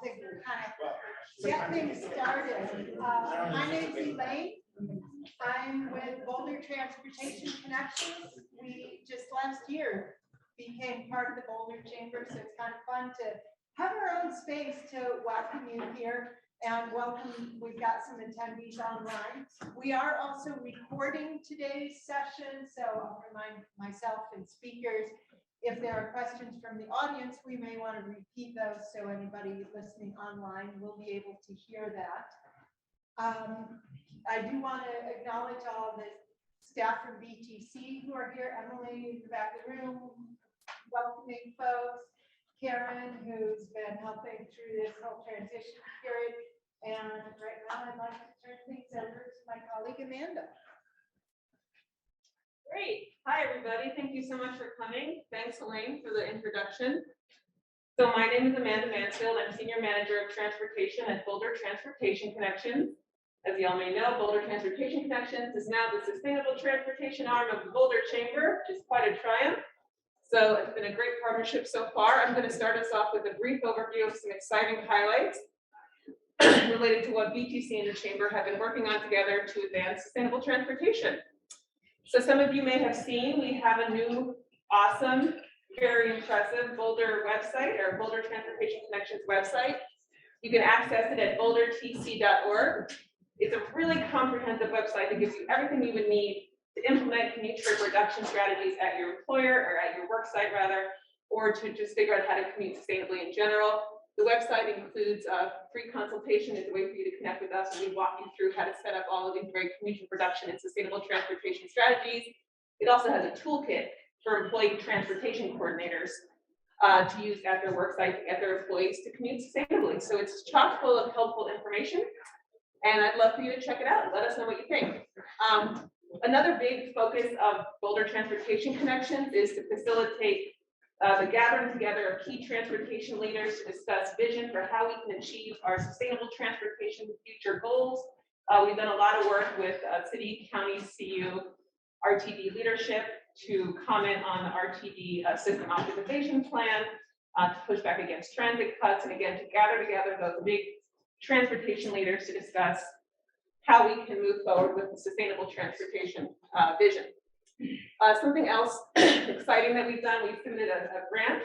to kind of get things started. My name's Elaine. I'm with Boulder Transportation Connections. We just last year became part of the Boulder Chamber, so it's kind of fun to have our own space to welcome you here and welcome. We've got some attendees online. We are also recording today's session, so I'll remind myself and speakers, if there are questions from the audience, we may want to repeat those so anybody listening online will be able to hear that. I do want to acknowledge all the staff from BTC who are here. Emily in the back of the room, welcoming folks. Karen, who's been helping through this whole transition period. And right now I'd like to turn things over to my colleague Amanda. Great. Hi, everybody. Thank you so much for coming. Thanks, Elaine, for the introduction. So my name is Amanda Mansfield. I'm Senior Manager of Transportation at Boulder Transportation Connections. As you all may know, Boulder Transportation Connections is now the sustainable transportation arm of the Boulder Chamber, which is quite a triumph. So it's been a great partnership so far. I'm going to start us off with a brief overview of some exciting highlights related to what BTC and the Chamber have been working on together to advance sustainable transportation. So some of you may have seen, we have a new, awesome, very impressive Boulder website, or Boulder Transportation Connections website. You can access it at bouldertc.org. It's a really comprehensive website that gives you everything you would need to implement commute trip reduction strategies at your employer, or at your work site rather, or to just figure out how to commute sustainably in general. The website includes a free consultation. It's a way for you to connect with us, and we walk you through how to set up all of these great commute reduction and sustainable transportation strategies. It also has a toolkit for employee transportation coordinators to use at their work site to get their employees to commute sustainably. So it's chock full of helpful information, and I'd love for you to check it out. Let us know what you think. Another big focus of Boulder Transportation Connections is to facilitate the gathering together of key transportation leaders to discuss vision for how we can achieve our sustainable transportation future goals. We've done a lot of work with city, county, CU, RTD leadership to comment on the RTD system optimization plan, to push back against transit cuts, and again, to gather together those big transportation leaders to discuss how we can move forward with the sustainable transportation vision. Something else exciting that we've done, we've submitted a grant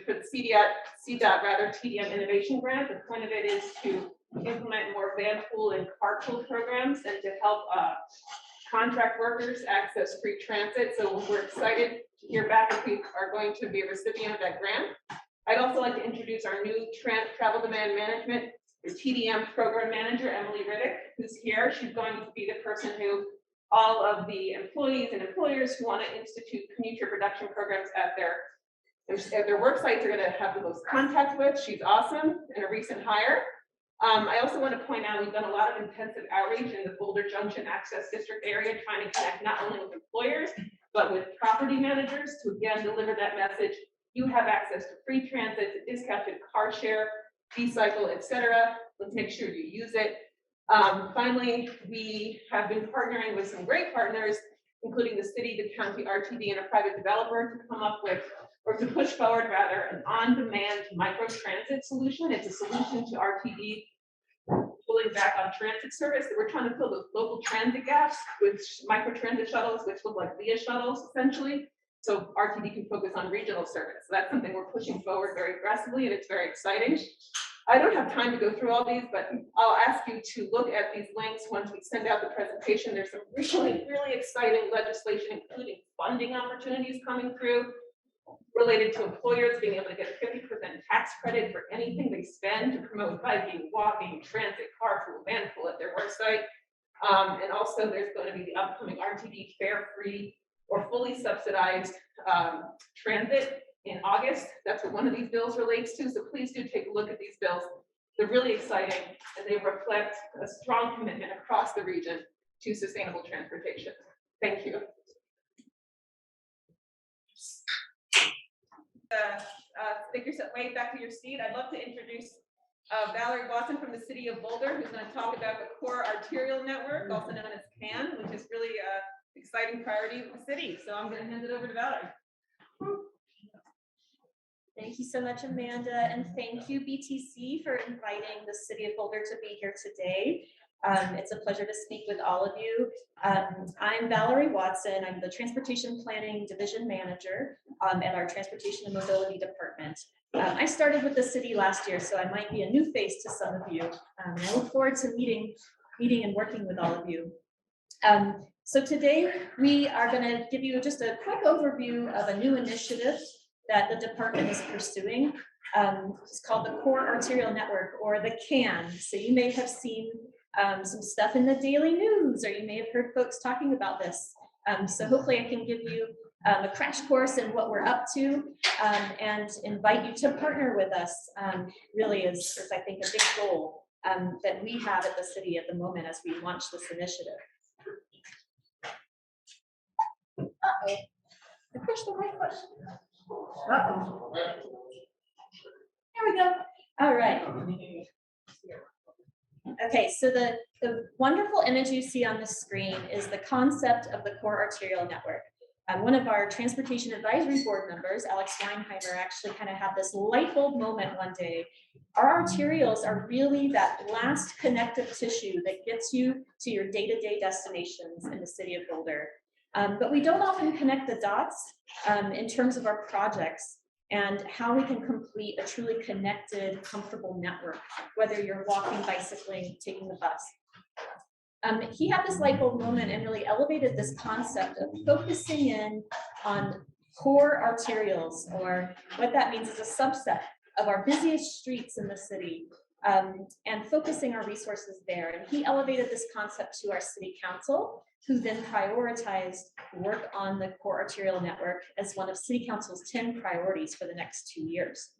for the TDM Innovation Grant. The point of it is to implement more van pool and carpool programs and to help contract workers access free transit. So we're excited to hear back if we are going to be a recipient of that grant. I'd also like to introduce our new travel demand management, or TDM program manager, Emily Riddick, who's here. She's going to be the person who all of the employees and employers who want to institute commute trip reduction programs at their work sites are going to have the most contact with. She's awesome and a recent hire. I also want to point out we've done a lot of intensive outreach in the Boulder Junction Access District area, trying to connect not only with employers, but with property managers to again deliver that message. You have access to free transit, to discounted car share, B-cycle, etc. Let's make sure you use it. Finally, we have been partnering with some great partners, including the city, the county, RTD, and a private developer to come up with, or to push forward rather, an on-demand micro-transit solution. It's a solution to RTD pulling back on transit service. We're trying to fill those local transit gaps with micro-transit shuttles, which look like VIA shuttles, essentially. So RTD can focus on regional service. So that's something we're pushing forward very aggressively, and it's very exciting. I don't have time to go through all these, but I'll ask you to look at these links once we send out the presentation. There's some really exciting legislation, including funding opportunities coming through related to employers being able to get a 50% tax credit for anything they spend to promote biking, walking, transit, carpool, van pool at their work site. And also there's going to be the upcoming RTD fare-free or fully subsidized transit in August. That's what one of these bills relates to. So please do take a look at these bills. They're really exciting, and they reflect a strong commitment across the region to sustainable transportation. Thank you. Take yourself way back to your seat. I'd love to introduce Valerie from the city of Boulder, who's going to talk about the core arterial network, also known as CAN, which is really an exciting priority of the city. So I'm going to hand it over to Valerie. Thank you so much, Amanda, and thank you, BTC, for inviting the City of Boulder to be here today. It's a pleasure to speak with all of you. I'm Valerie Watson. I'm the Transportation Planning Division Manager at our Transportation and Mobility Department. I started with the city last year, so I might be a new face to some of you. And I look forward to meeting and working with all of you. So today we are going to give you just a quick overview of a new initiative that the department is pursuing. It's called the Core Arterial Network, or the CAN. So you may have seen some stuff in the daily news, or you may have heard folks talking about this. So hopefully I can give you a crash course in what we're up to and invite you to partner with us. Really is I think a big goal that we have at the city at the moment as we launch this initiative. Uh-oh, I pushed the right button. Uh-oh. There we go. All right. Okay, so the wonderful image you see on the screen is the concept of the Core Arterial Network. One of our Transportation Advisory Board members, Alex Weinheimer, actually kind of had this light bulb moment one day. Our arterials are really that last connective tissue that gets you to your day-to-day destinations in the city of Boulder. But we don't often connect the dots in terms of our projects and how we can complete a truly connected, comfortable network, whether you're walking, bicycling, taking the bus. He had this light bulb moment and really elevated this concept of focusing in on core arterials, or what that means is a subset of our busiest streets in the city, and focusing our resources there. And he elevated this concept to our city council, who then prioritized work on the Core Arterial Network as one of City Council's 10 priorities for the next 2 years.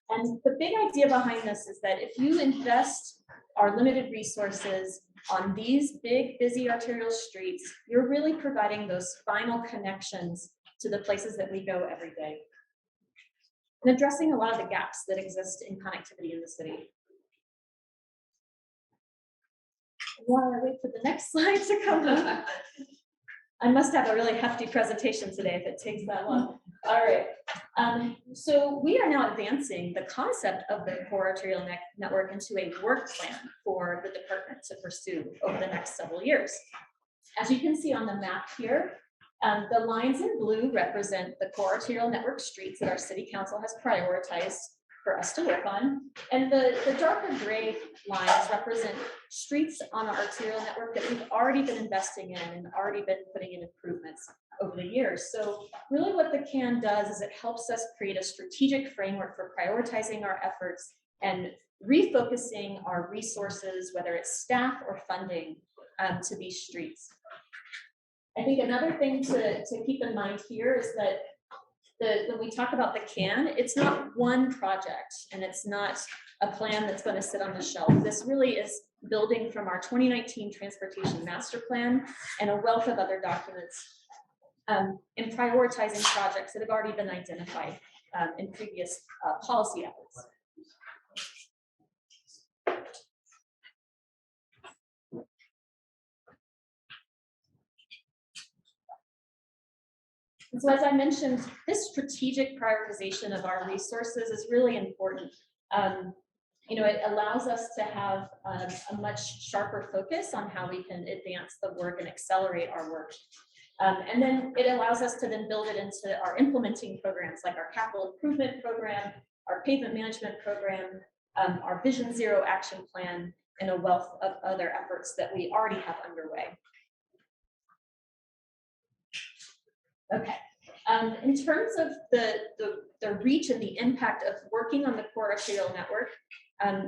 And the big idea behind this is that if you invest our limited resources on these big, busy arterial streets, you're really providing those final connections to the places that we go every day, and addressing a lot of the gaps that exist in connectivity in the city. While I wait for the next slide to come up, I must have a really hefty presentation today if it takes that long. All right. So we are now advancing the concept of the Core Arterial Network into a work plan for the department to pursue over the next several years. As you can see on the map here, the lines in blue represent the Core Arterial Network streets that our city council has prioritized for us to work on. And the darker gray lines represent streets on our arterial network that we've already been investing in and already been putting in improvements over the years. So really what the CAN does is it helps us create a strategic framework for prioritizing our efforts and refocusing our resources, whether it's staff or funding, to these streets. I think another thing to keep in mind here is that when we talk about the CAN, it's not one project and it's not a plan that's going to sit on the shelf. This really is building from our 2019 Transportation Master Plan and a wealth of other documents, and prioritizing projects that have already been identified in previous policy efforts. And so as I mentioned, this strategic prioritization of our resources is really important. It allows us to have a much sharper focus on how we can advance the work and accelerate our work. And then it allows us to then build it into our implementing programs like our capital improvement program, our pavement management program, our Vision Zero action plan, and a wealth of other efforts that we already have underway. Okay. In terms of the reach and the impact of working on the Core Arterial Network,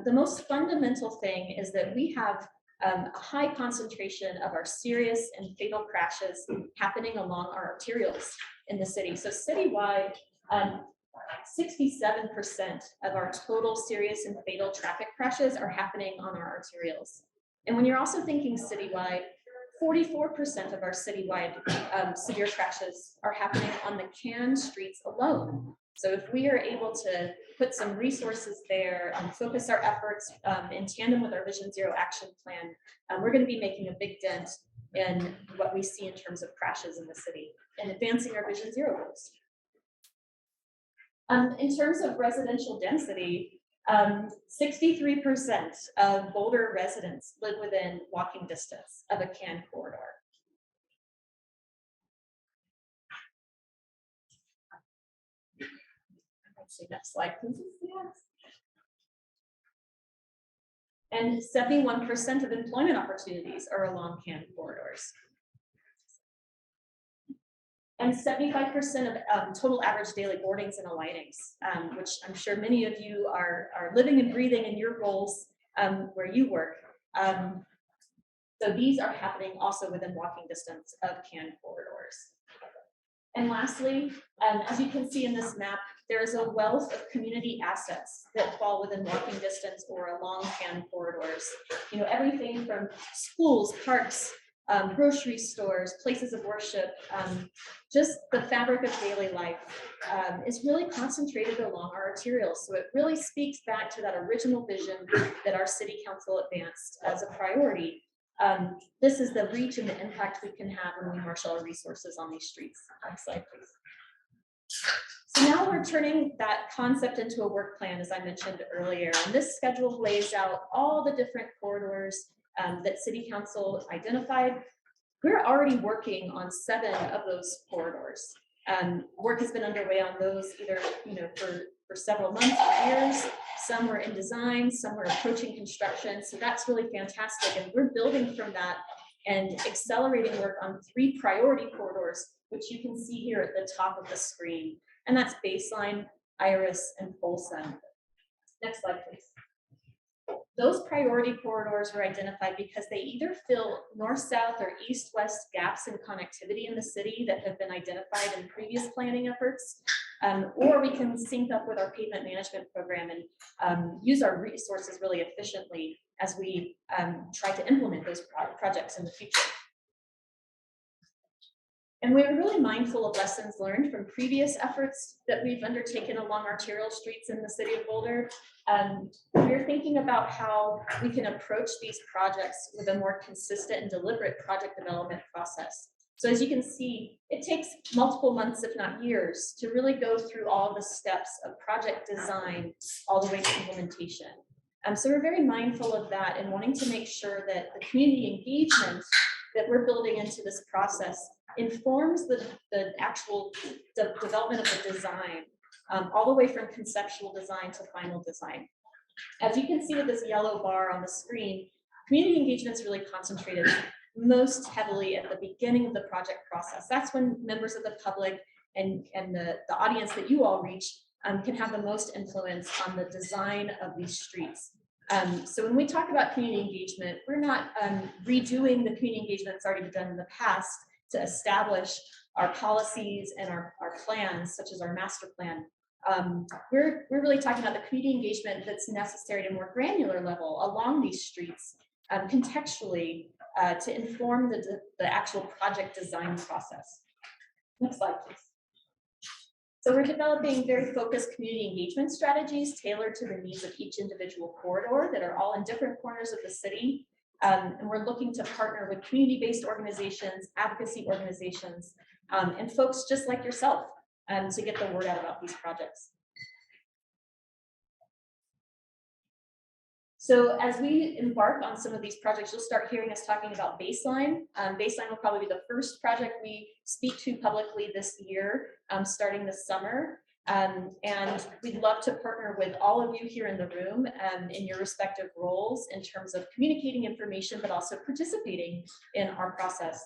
the most fundamental thing is that we have a high concentration of our serious and fatal crashes happening along our arterials in the city. So citywide, 67% of our total serious and fatal traffic crashes are happening on our arterials. And when you're also thinking citywide, 44% of our citywide severe crashes are happening on the CAN streets alone. So if we are able to put some resources there and focus our efforts in tandem with our Vision Zero action plan, we're going to be making a big dent in what we see in terms of crashes in the city and advancing our Vision Zero goals. In terms of residential density, 63% of Boulder residents live within walking distance of a CAN corridor. Let's see, next slide, please. Yes. And 71% of employment opportunities are along CAN corridors. And 75% of total average daily boardings and alightings, which I'm sure many of you are living and breathing in your roles where you work. So these are happening also within walking distance of CAN corridors. And lastly, as you can see in this map, there is a wealth of community assets that fall within walking distance or along CAN corridors. You know, everything from schools, parks, grocery stores, places of worship, just the fabric of daily life is really concentrated along our arterials. So it really speaks back to that original vision that our city council advanced as a priority. This is the reach and the impact we can have when we marshal our resources on these streets. Next slide, please. So now we're turning that concept into a work plan, as I mentioned earlier. And this schedule lays out all the different corridors that City Council identified. We're already working on 7 of those corridors. Work has been underway on those either for several months or years. Some were in design, some were approaching construction. So that's really fantastic. And we're building from that and accelerating work on 3 priority corridors, which you can see here at the top of the screen. And that's Baseline, Iris, and Folsom. Next slide, please. Those priority corridors were identified because they either fill north-south or east-west gaps in connectivity in the city that have been identified in previous planning efforts, or we can sync up with our pavement management program and use our resources really efficiently as we try to implement those projects in the future. And we're really mindful of lessons learned from previous efforts that we've undertaken along arterial streets in the city of Boulder. We're thinking about how we can approach these projects with a more consistent and deliberate project development process. So as you can see, it takes multiple months, if not years, to really go through all the steps of project design all the way to implementation. So we're very mindful of that and wanting to make sure that the community engagement that we're building into this process informs the actual development of the design, all the way from conceptual design to final design. As you can see with this yellow bar on the screen, community engagement is really concentrated most heavily at the beginning of the project process. That's when members of the public and the audience that you all reach can have the most influence on the design of these streets. So when we talk about community engagement, we're not redoing the community engagement that's already been done in the past to establish our policies and our plans, such as our master plan. We're really talking about the community engagement that's necessary at a more granular level along these streets, contextually, to inform the actual project design process. Next slide, please. So we're developing very focused community engagement strategies tailored to the needs of each individual corridor that are all in different corners of the city. And we're looking to partner with community-based organizations, advocacy organizations, and folks just like yourself to get the word out about these projects. So as we embark on some of these projects, you'll start hearing us talking about Baseline. Baseline will probably be the first project we speak to publicly this year, starting this summer. And we'd love to partner with all of you here in the room in your respective roles in terms of communicating information, but also participating in our process.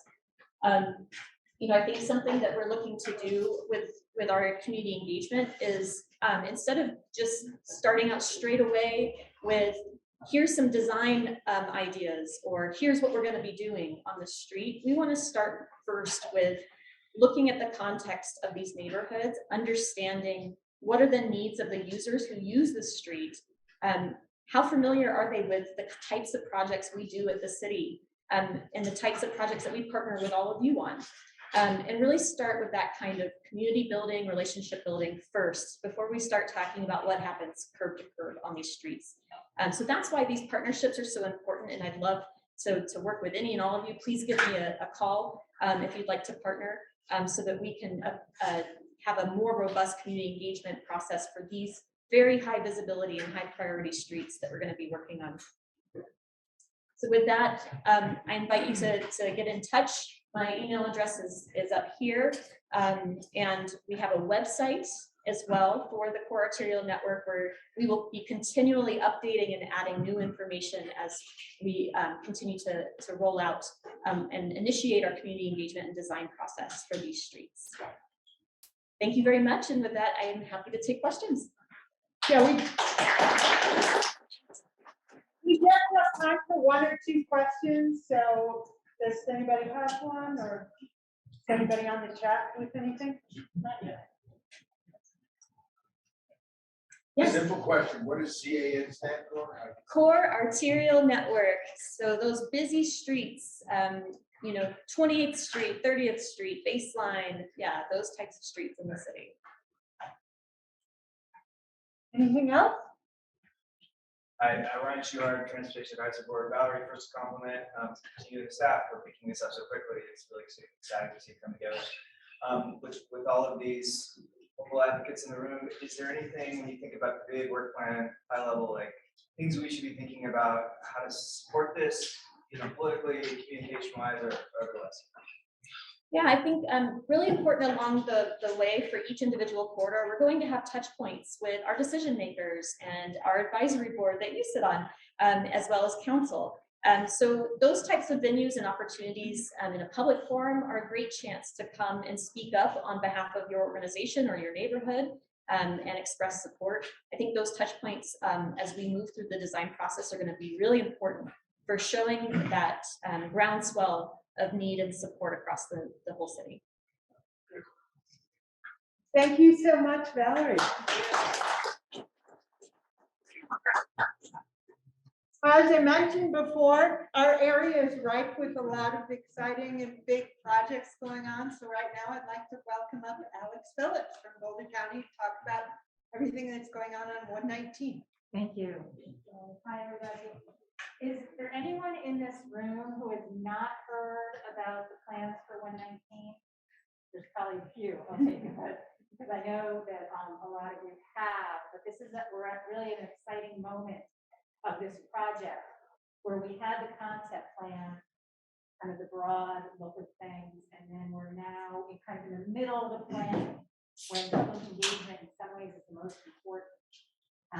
I think something that we're looking to do with our community engagement is instead of just starting out straight away with here's some design ideas, or here's what we're going to be doing on the street, we want to start first with looking at the context of these neighborhoods, understanding what are the needs of the users who use the street, how familiar are they with the types of projects we do at the city, and the types of projects that we partner with all of you on. And really start with that kind of community building, relationship building first, before we start talking about what happens curb to curb on these streets. So that's why these partnerships are so important, and I'd love to work with any and all of you. Please give me a call if you'd like to partner so that we can have a more robust community engagement process for these very high visibility and high priority streets that we're going to be working on. So with that, I invite you to get in touch. My email address is up here. And we have a website as well for the Core Arterial Network, where we will be continually updating and adding new information as we continue to roll out and initiate our community engagement and design process for these streets. Thank you very much. And with that, I am happy to take questions. Yeah, we just have time for 1 or 2 questions. So does anybody have one, or is anybody on the chat with anything? Not yet. Yes. Simple question, what does CAN stand for? Core Arterial Network. So those busy streets, 28th Street, 30th Street, Baseline, yeah, those types of streets in the city. Anything else? I run our Transportation Advisory Board. Valerie, first compliment to you and the staff for picking this up so quickly. It's really exciting to see it come together. With all of these local advocates in the room, is there anything when you think about the big work plan, high level, like things we should be thinking about how to support this, politically, communication-wise, or otherwise? Yeah, I think really important along the way for each individual corridor, we're going to have touch points with our decision makers and our advisory board that you sit on, as well as council. So those types of venues and opportunities in a public forum are a great chance to come and speak up on behalf of your organization or your neighborhood and express support. I think those touch points as we move through the design process are going to be really important for showing that groundswell of need and support across the whole city. Thank you so much, Valerie. As I mentioned before, our area is ripe with a lot of exciting and big projects going on. So right now I'd like to welcome up Alex Phillips from Boulder County to talk about everything that's going on 119. Thank you. Hi, everybody. Is there anyone in this room who has not heard about the plans for 119? There's probably a few, okay, because I know that a lot of you have, but we're at really an exciting moment of this project where we had the concept plan, kind of the broad look of things, and then we're now kind of in the middle of the plan when public engagement in some ways is the most important. A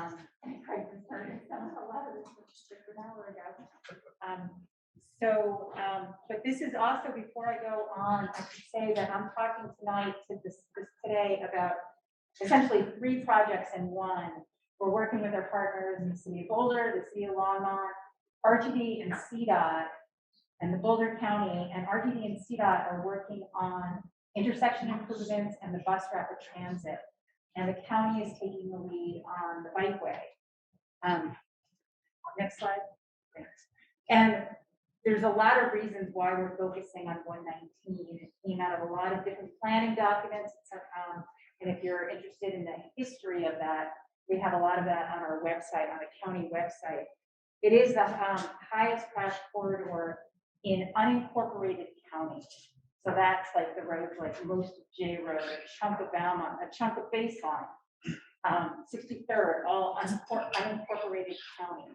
lot of this was just an hour ago. But this is also, before I go on, I should say that I'm talking tonight today about essentially 3 projects in one. We're working with our partners in the city of Boulder, the city of Longmont, RTD and CDOT, and the Boulder County. And RTD and CDOT are working on intersection improvements and the bus rapid transit. And the county is taking the lead on the bikeway. Next slide. Thanks. And there's a lot of reasons why we're focusing on 119. It came out of a lot of different planning documents. And if you're interested in the history of that, we have a lot of that on our website, on the county website. It is the highest crash corridor in unincorporated counties. So that's like the roads like most of J Road, a chunk of Valmont, a chunk of Baseline, 63rd, all unincorporated county.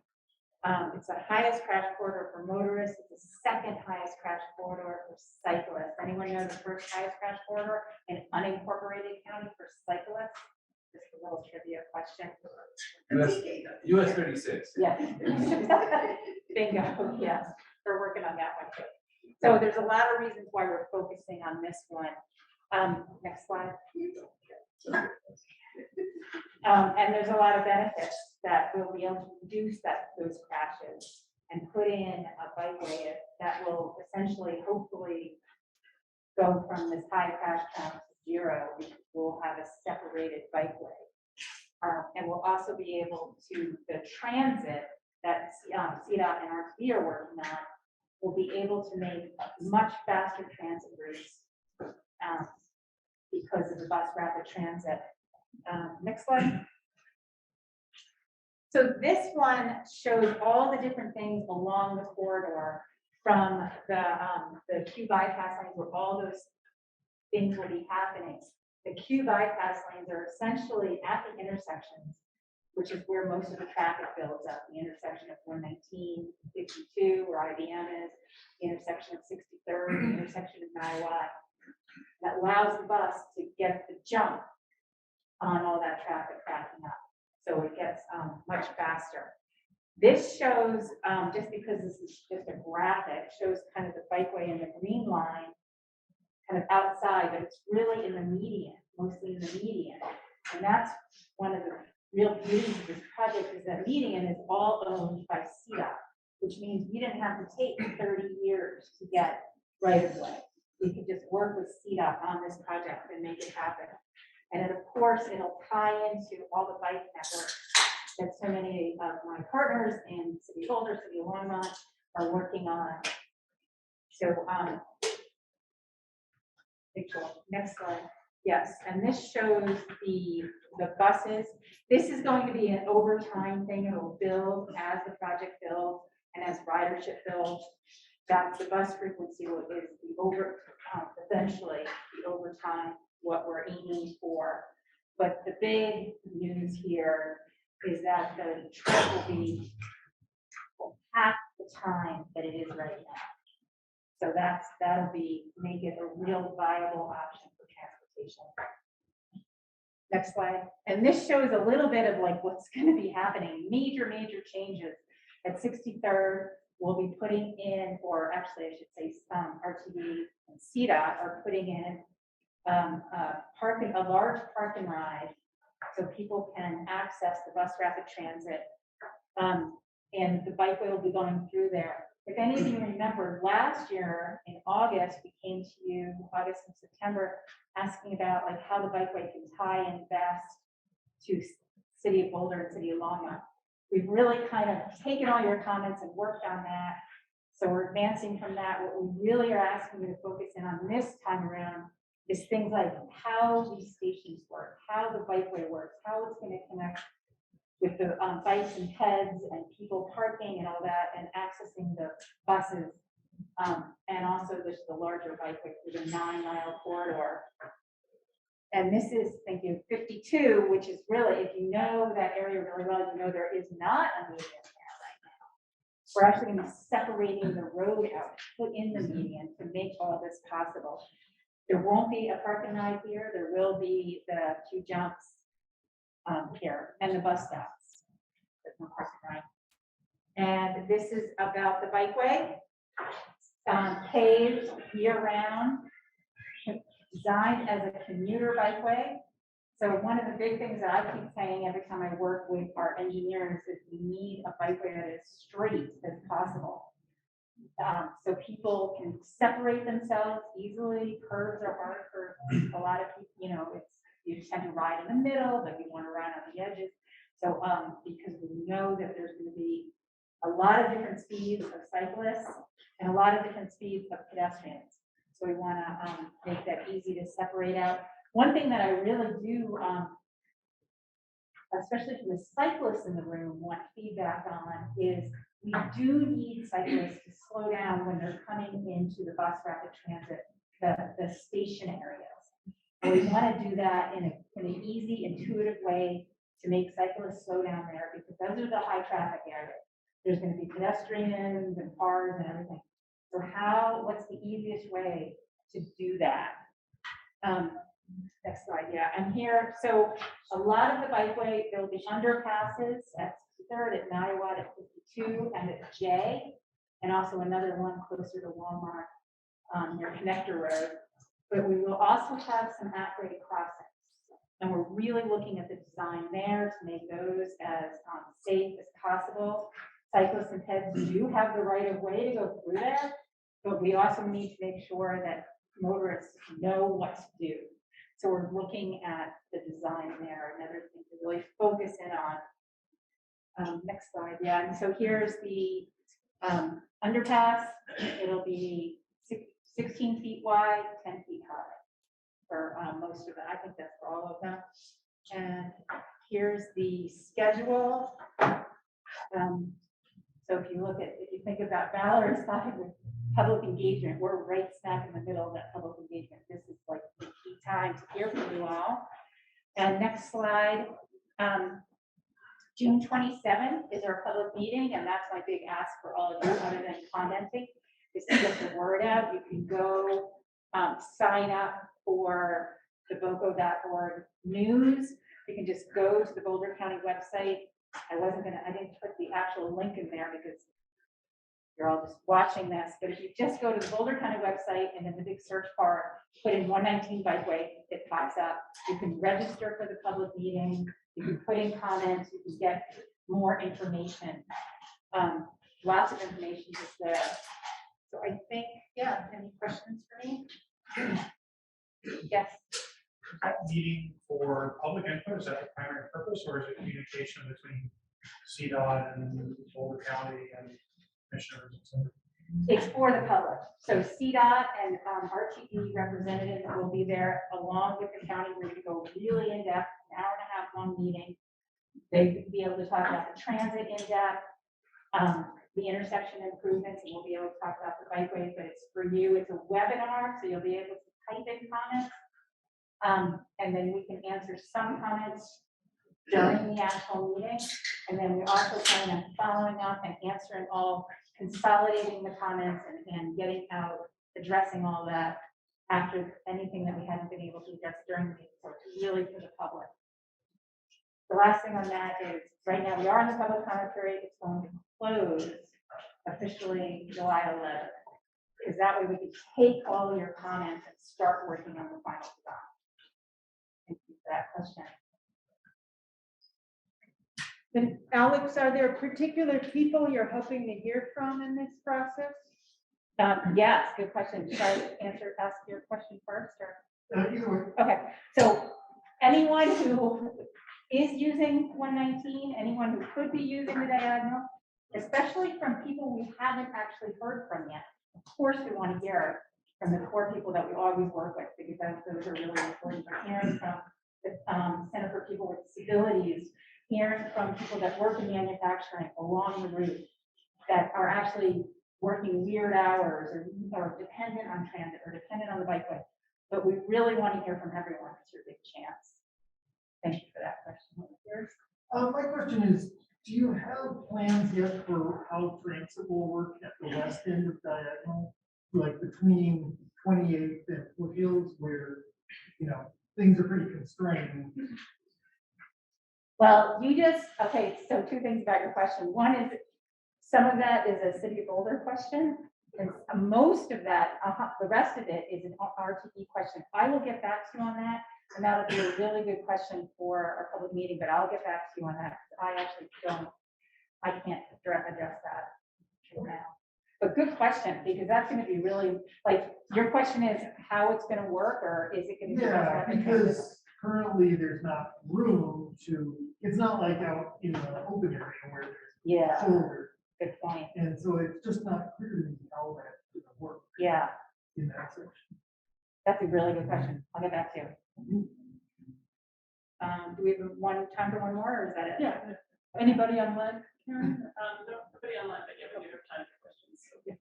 It's the highest crash corridor for motorists. It's the second highest crash corridor for cyclists. Anyone know the first highest crash corridor in unincorporated county for cyclists? Just a little trivia question. US 36. Yes. Bingo. Yes, we're working on that one too. So there's a lot of reasons why we're focusing on this one. Next slide. And there's a lot of benefits that we'll be able to reduce those crashes and put in a bikeway that will essentially, hopefully, go from this high crash count to 0, because we'll have a separated bikeway. And we'll also be able to, the transit that CDOT and RTD are working on, will be able to make much faster transit routes because of the bus rapid transit. Next slide. So this one shows all the different things along the corridor, from the Q bypass lanes where all those things will be happening. The Q bypass lanes are essentially at the intersections, which is where most of the traffic builds up, the intersection of 119, 52, where IBM is, the intersection of 63rd, the intersection of 9Y. That allows the bus to get the jump on all that traffic backing up. So it gets much faster. This shows, just because this is just a graphic, shows kind of the bikeway and the green line kind of outside, but it's really in the median, mostly in the median. And that's one of the real beauties of this project, is that median is all owned by CDOT, which means we didn't have to take 30 years to get right of way. We could just work with CDOT on this project and make it happen. And then, of course, it'll tie into all the bike networks that so many of my partners in City of Boulder, City of Longmont are working on. So, next slide. Yes, and this shows the buses. This is going to be an overtime thing. It'll build as the project builds and as ridership builds. That's the bus frequency is the eventually the overtime, what we're aiming for. But the big news here is that the trip will be half the time that it is right now. So that'll make it a real viable option for transportation. Next slide. And this shows a little bit of like what's going to be happening. Major changes at 63rd. We'll be putting in, or actually I should say RTD and CDOT are putting in a large park and ride so people can access the bus rapid transit. And the bikeway will be going through there. If any of you remember, last year in August, we came to you, August and September, asking about like how the bikeway can tie in best to City of Boulder and City of Longmont. We've really kind of taken all your comments and worked on that. So we're advancing from that. What we really are asking you to focus in on this time around is things like how these stations work, how the bikeway works, how it's going to connect with the bikes and heads and people parking and all that, and accessing the buses, and also the larger bikeway through the 9-mile corridor. And this is, thank you, 52, which is really, if you know that area really well, you know there is not a median there right now. We're actually going to be separating the road out, put in the median to make all this possible. There won't be a park and ride here. There will be the 2 jumps here and the bus stops. There's no park and ride. And this is about the bikeway, paved year round, designed as a commuter bikeway. So one of the big things that I keep saying every time I work with our engineers is we need a bikeway that is straight as possible. So people can separate themselves easily. Curves are hard for a lot of people, you know, you tend to ride in the middle, but you want to ride on the edges. So because we know that there's going to be a lot of different speeds of cyclists and a lot of different speeds of pedestrians. So we want to make that easy to separate out. One thing that I really do, especially from the cyclists in the room, want feedback on is we do need cyclists to slow down when they're coming into the bus rapid transit, the station areas. And we want to do that in an easy, intuitive way to make cyclists slow down there, because those are the high traffic areas. There's going to be pedestrians and cars and everything. So what's the easiest way to do that? Next slide, yeah, I'm here. So a lot of the bikeway, there'll be underpasses at 3rd, at Niawat, at 52, and at J, and also another one closer to Walmart near Connector Road. But we will also have some at-grade crossings. And we're really looking at the design there to make those as safe as possible. Cyclists and heads do have the right of way to go through there, but we also need to make sure that motorists know what to do. So we're looking at the design there, another thing to really focus in on. Next slide, yeah. And so here's the underpass. It'll be 16 feet wide, 10 feet high for most of it. I think that's for all of them. And here's the schedule. So if you think about Valerie's talking with public engagement, we're right smack in the middle of that public engagement. This is like the key time to hear from you all. And next slide, June 27th is our public meeting, and that's my big ask for all of you, other than commenting, is to get the word out. You can go sign up for the boco.org news. You can just go to the Boulder County website. I didn't put the actual link in there because you're all just watching this, but if you just go to the Boulder County website and in the big search bar, put in 119 Bikeway, it pops up. You can register for the public meeting, you can put in comments, you can get more information. Lots of information is there. So I think, yeah, any questions for me? Yes. That meeting for public input, is that the primary purpose, or is it communication between CDOT and Boulder County and commissioners? It's for the public. So CDOT and RTE representatives will be there along with the county. We're going to go really in depth, an hour and a half long meeting. They'll be able to talk about the transit in depth, the intersection improvements, and we'll be able to talk about the bikeways, but it's for you. It's a webinar, so you'll be able to type in comments. And then we can answer some comments during the actual meeting. And then we're also planning on following up and answering all, consolidating the comments and getting out, addressing all that after anything that we haven't been able to address during the meeting. So it's really for the public. The last thing on that is, right now we are in the public comment period. It's going to close officially July 11th. Because that way we can take all of your comments and start working on the final design. Thank you for that question. And Alex, are there particular people you're hoping to hear from in this process? Yes, good question. Should I ask your question first, or? Either way. Okay, so anyone who is using 119, anyone who could be using the diagonal, especially from people we haven't actually heard from yet. Of course, we want to hear from the core people that we always work with, because those are really important. We're hearing from the Center for People with Disabilities, hearing from people that work in manufacturing along the route that are actually working weird hours or dependent on transit or dependent on the bikeway. But we really want to hear from everyone. It's your big chance. Thank you for that question. Yours? My question is, do you have plans yet for how transit will work at the west end of Diagonal? Like between 28th and Foothills, where, things are pretty constrained? Well, okay, so two things about your question. One is, some of that is a City of Boulder question, and most of that, the rest of it is an RTE question. I will get back to you on that, and that'll be a really good question for our public meeting, but I'll get back to you on that. I can't address that now. But good question, because that's going to be really, like, your question is how it's going to work, or is it going to be? Yeah, because currently there's not room to, it's not like out in the open area where there's shoulder. Good point. And so it's just not clear to me how that's going to work. Yeah. In that section. That's a really good question. I'll get back to you. Do we have time for one more, or is that it? Yeah. Anybody online? Karen? Nobody online, but yeah, we do have time for questions. So.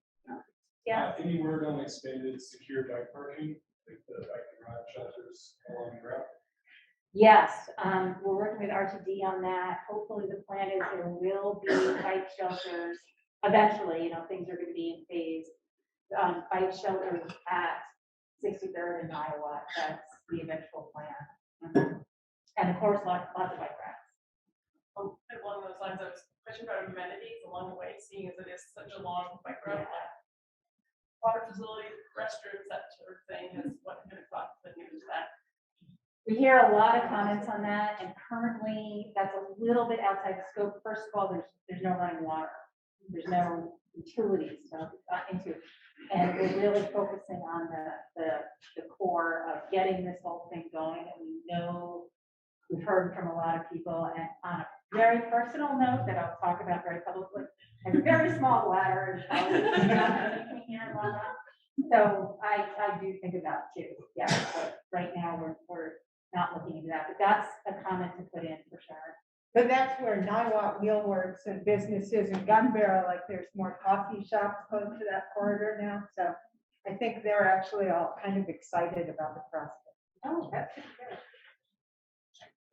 Yeah. Any word on expanded secure bike parking, like the bike and ride shelters along the route? Yes, we're working with RTD on that. Hopefully the plan is there will be bike shelters eventually, things are going to be in phase. Bike shelters at 63rd and Iowa, that's the eventual plan. And of course, lots of bike racks. Along those lines, I was questioning about amenities along the way, seeing as it is such a long bike route. Water facilities, restrooms, that sort of thing is what kind of thought the news that. We hear a lot of comments on that, and currently that's a little bit outside the scope. First of all, there's no running water. There's no utilities into it. And we're really focusing on the core of getting this whole thing going. And we know we've heard from a lot of people, and on a very personal note that I'll talk about very publicly, and a very small bladder is probably here in London. So I do think about it too. Yeah, but right now we're not looking into that, but that's a comment to put in for sure. But that's where Niwot Wheelworks and businesses and Gun Barrel, like there's more coffee shops close to that corridor now. So I think they're actually all kind of excited about the prospect. Oh, that's good.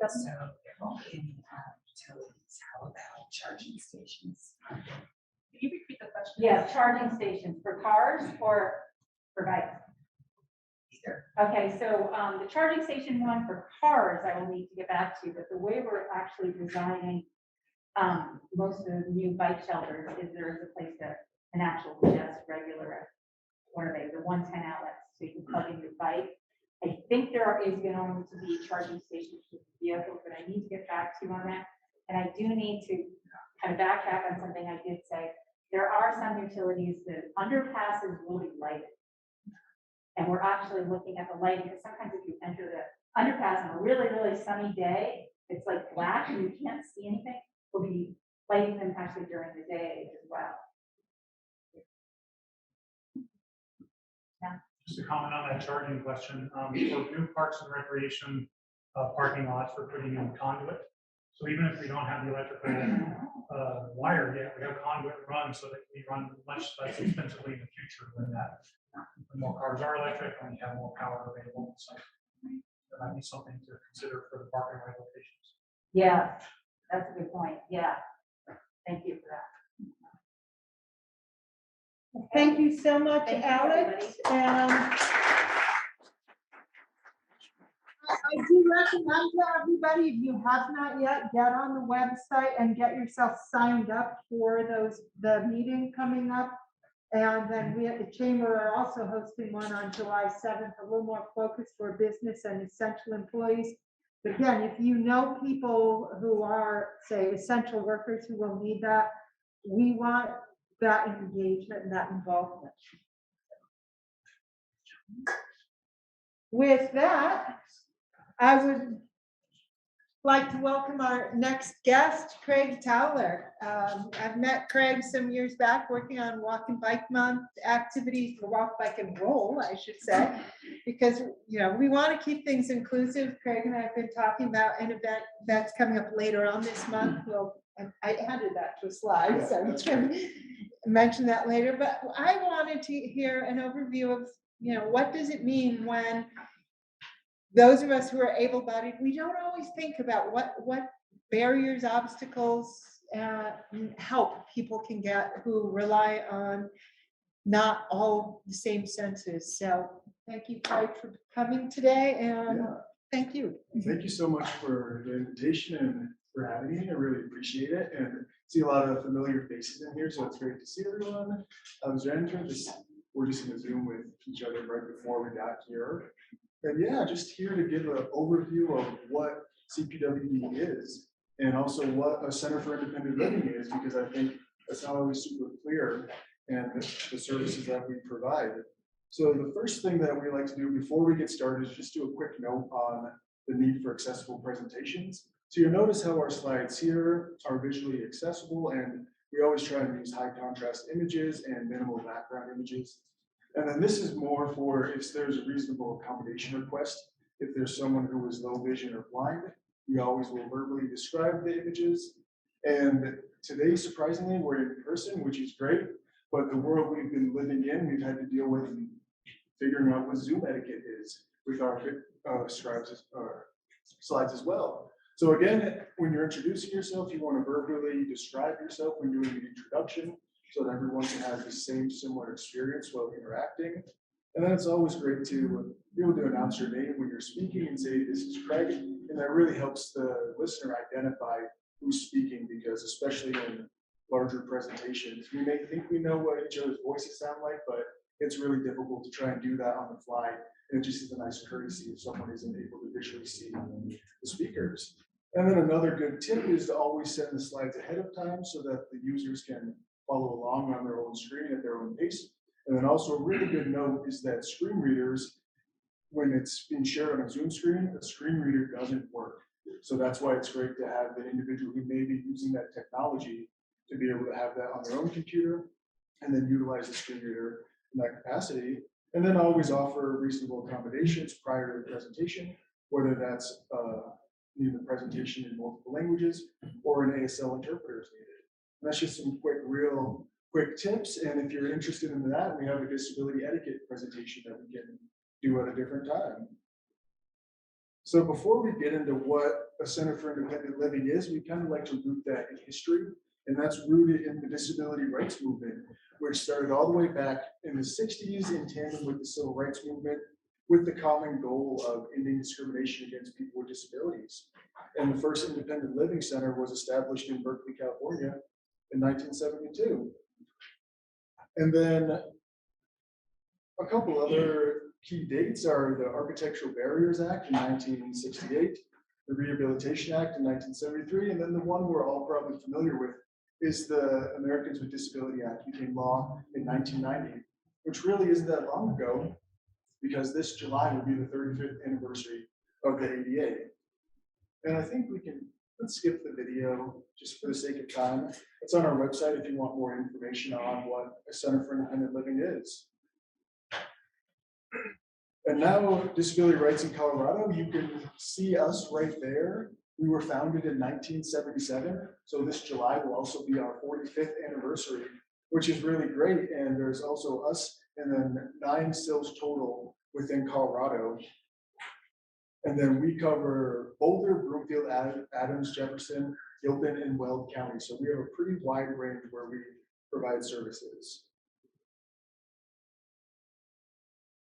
So there won't be any utilities. How about charging stations? Can you repeat the question? Yeah, charging stations for cars or for bikes? Either. Okay, so the charging station one for cars, I will need to get back to, but the way we're actually designing most of the new bike shelters is there is a place to, an actual just regular, what are they, the 110 outlets, so you can plug in your bike. I think is going to be charging stations for vehicles, but I need to get back to you on that. And I do need to kind of backtrack on something I did say. There are some utilities that underpasses will be lighted. And we're actually looking at the lighting, because sometimes if you enter the underpass on a really, really sunny day, it's like black and you can't see anything. We'll be lighting them actually during the day as well. Just to comment on that charging question, for new parks and recreation parking lots, we're putting in conduit. So even if we don't have the electrical wire yet, we have conduit run so that we run much less expensively in the future than that. The more cars are electric and we have more power available. So that might be something to consider for the parking lot locations. Yeah, that's a good point. Yeah. Thank you for that. Thank you so much, Thank you, Alex. I do recommend to everybody, if you have not yet, get on the website and get yourself signed up for the meeting coming up. And then we at the chamber are also hosting one on July 7th, a little more focused for business and essential employees. But again, if you know people who are, say, essential workers who will need that, we want that engagement and that involvement. With that, I would like to welcome our next guest, Craig Towler. I've met Craig some years back working on Walk and Bike Month activities, for Walk, Bike, and Roll, I should say, because we want to keep things inclusive. Craig and I have been talking about an event that's coming up later on this month. I added that to a slide, so we can mention that later. But I wanted to hear an overview of, what does it mean when those of us who are able-bodied, we don't always think about what barriers, obstacles, help people can get who rely on not all the same senses. So thank you, Craig, for coming today, and thank you. Thank you so much for the invitation and for having me. I really appreciate it, and see a lot of familiar faces in here, so it's great to see everyone. We're just in a Zoom with each other right before we got here. And yeah, just here to give an overview of what CPWD is, and also what a Center for Independent Living is, because I think that's not always super clear, and the services that we provide. So the first thing that we like to do before we get started is just do a quick note on the need for accessible presentations. So you'll notice how our slides here are visually accessible, and we always try to use high contrast images and minimal background images. And then this is more for if there's a reasonable accommodation request. If there's someone who is low vision or blind, we always will verbally describe the images. And today, surprisingly, we're in person, which is great. But the world we've been living in, we've had to deal with figuring out what Zoom etiquette is with our slides as well. So again, when you're introducing yourself, you want to verbally describe yourself when doing the introduction, so that everyone can have the same similar experience while interacting. And then it's always great to be able to announce your name when you're speaking and say, this is Craig. And that really helps the listener identify who's speaking, because especially in larger presentations, we may think we know what each other's voices sound like, but it's really difficult to try and do that on the fly. And it just is a nice courtesy if someone isn't able to visually see the speakers. And then another good tip is to always send the slides ahead of time so that the users can follow along on their own screen at their own pace. And then also a really good note is that screen readers, when it's being shared on a Zoom screen, a screen reader doesn't work. So that's why it's great to have the individual who may be using that technology to be able to have that on their own computer and then utilize the screen reader in that capacity. And then always offer reasonable accommodations prior to the presentation, whether that's needing the presentation in multiple languages or an ASL interpreter is needed. And that's just some real quick tips. And if you're interested in that, we have a disability etiquette presentation that we can do at a different time. So before we get into what a Center for Independent Living is, we kind of like to root that in history. And that's rooted in the disability rights movement, which started all the way back in the 60s in tandem with the civil rights movement, with the common goal of ending discrimination against people with disabilities. And the first independent living center was established in Berkeley, California in 1972. And then a couple other key dates are the Architectural Barriers Act in 1968, the Rehabilitation Act in 1973, and then the one we're all probably familiar with is the Americans with Disability Act became law in 1990, which really isn't that long ago, because this July will be the 35th anniversary of the ADA. And I think let's skip the video just for the sake of time. It's on our website if you want more information on what a Center for Independent Living is. And now Disability Rights in Colorado, you can see us right there. We were founded in 1977. So this July will also be our 45th anniversary, which is really great. And there's also us and then 9 CILs total within Colorado. And then we cover Boulder, Broomfield, Adams, Jefferson, Gilpin, and Weld County. So we have a pretty wide range where we provide services.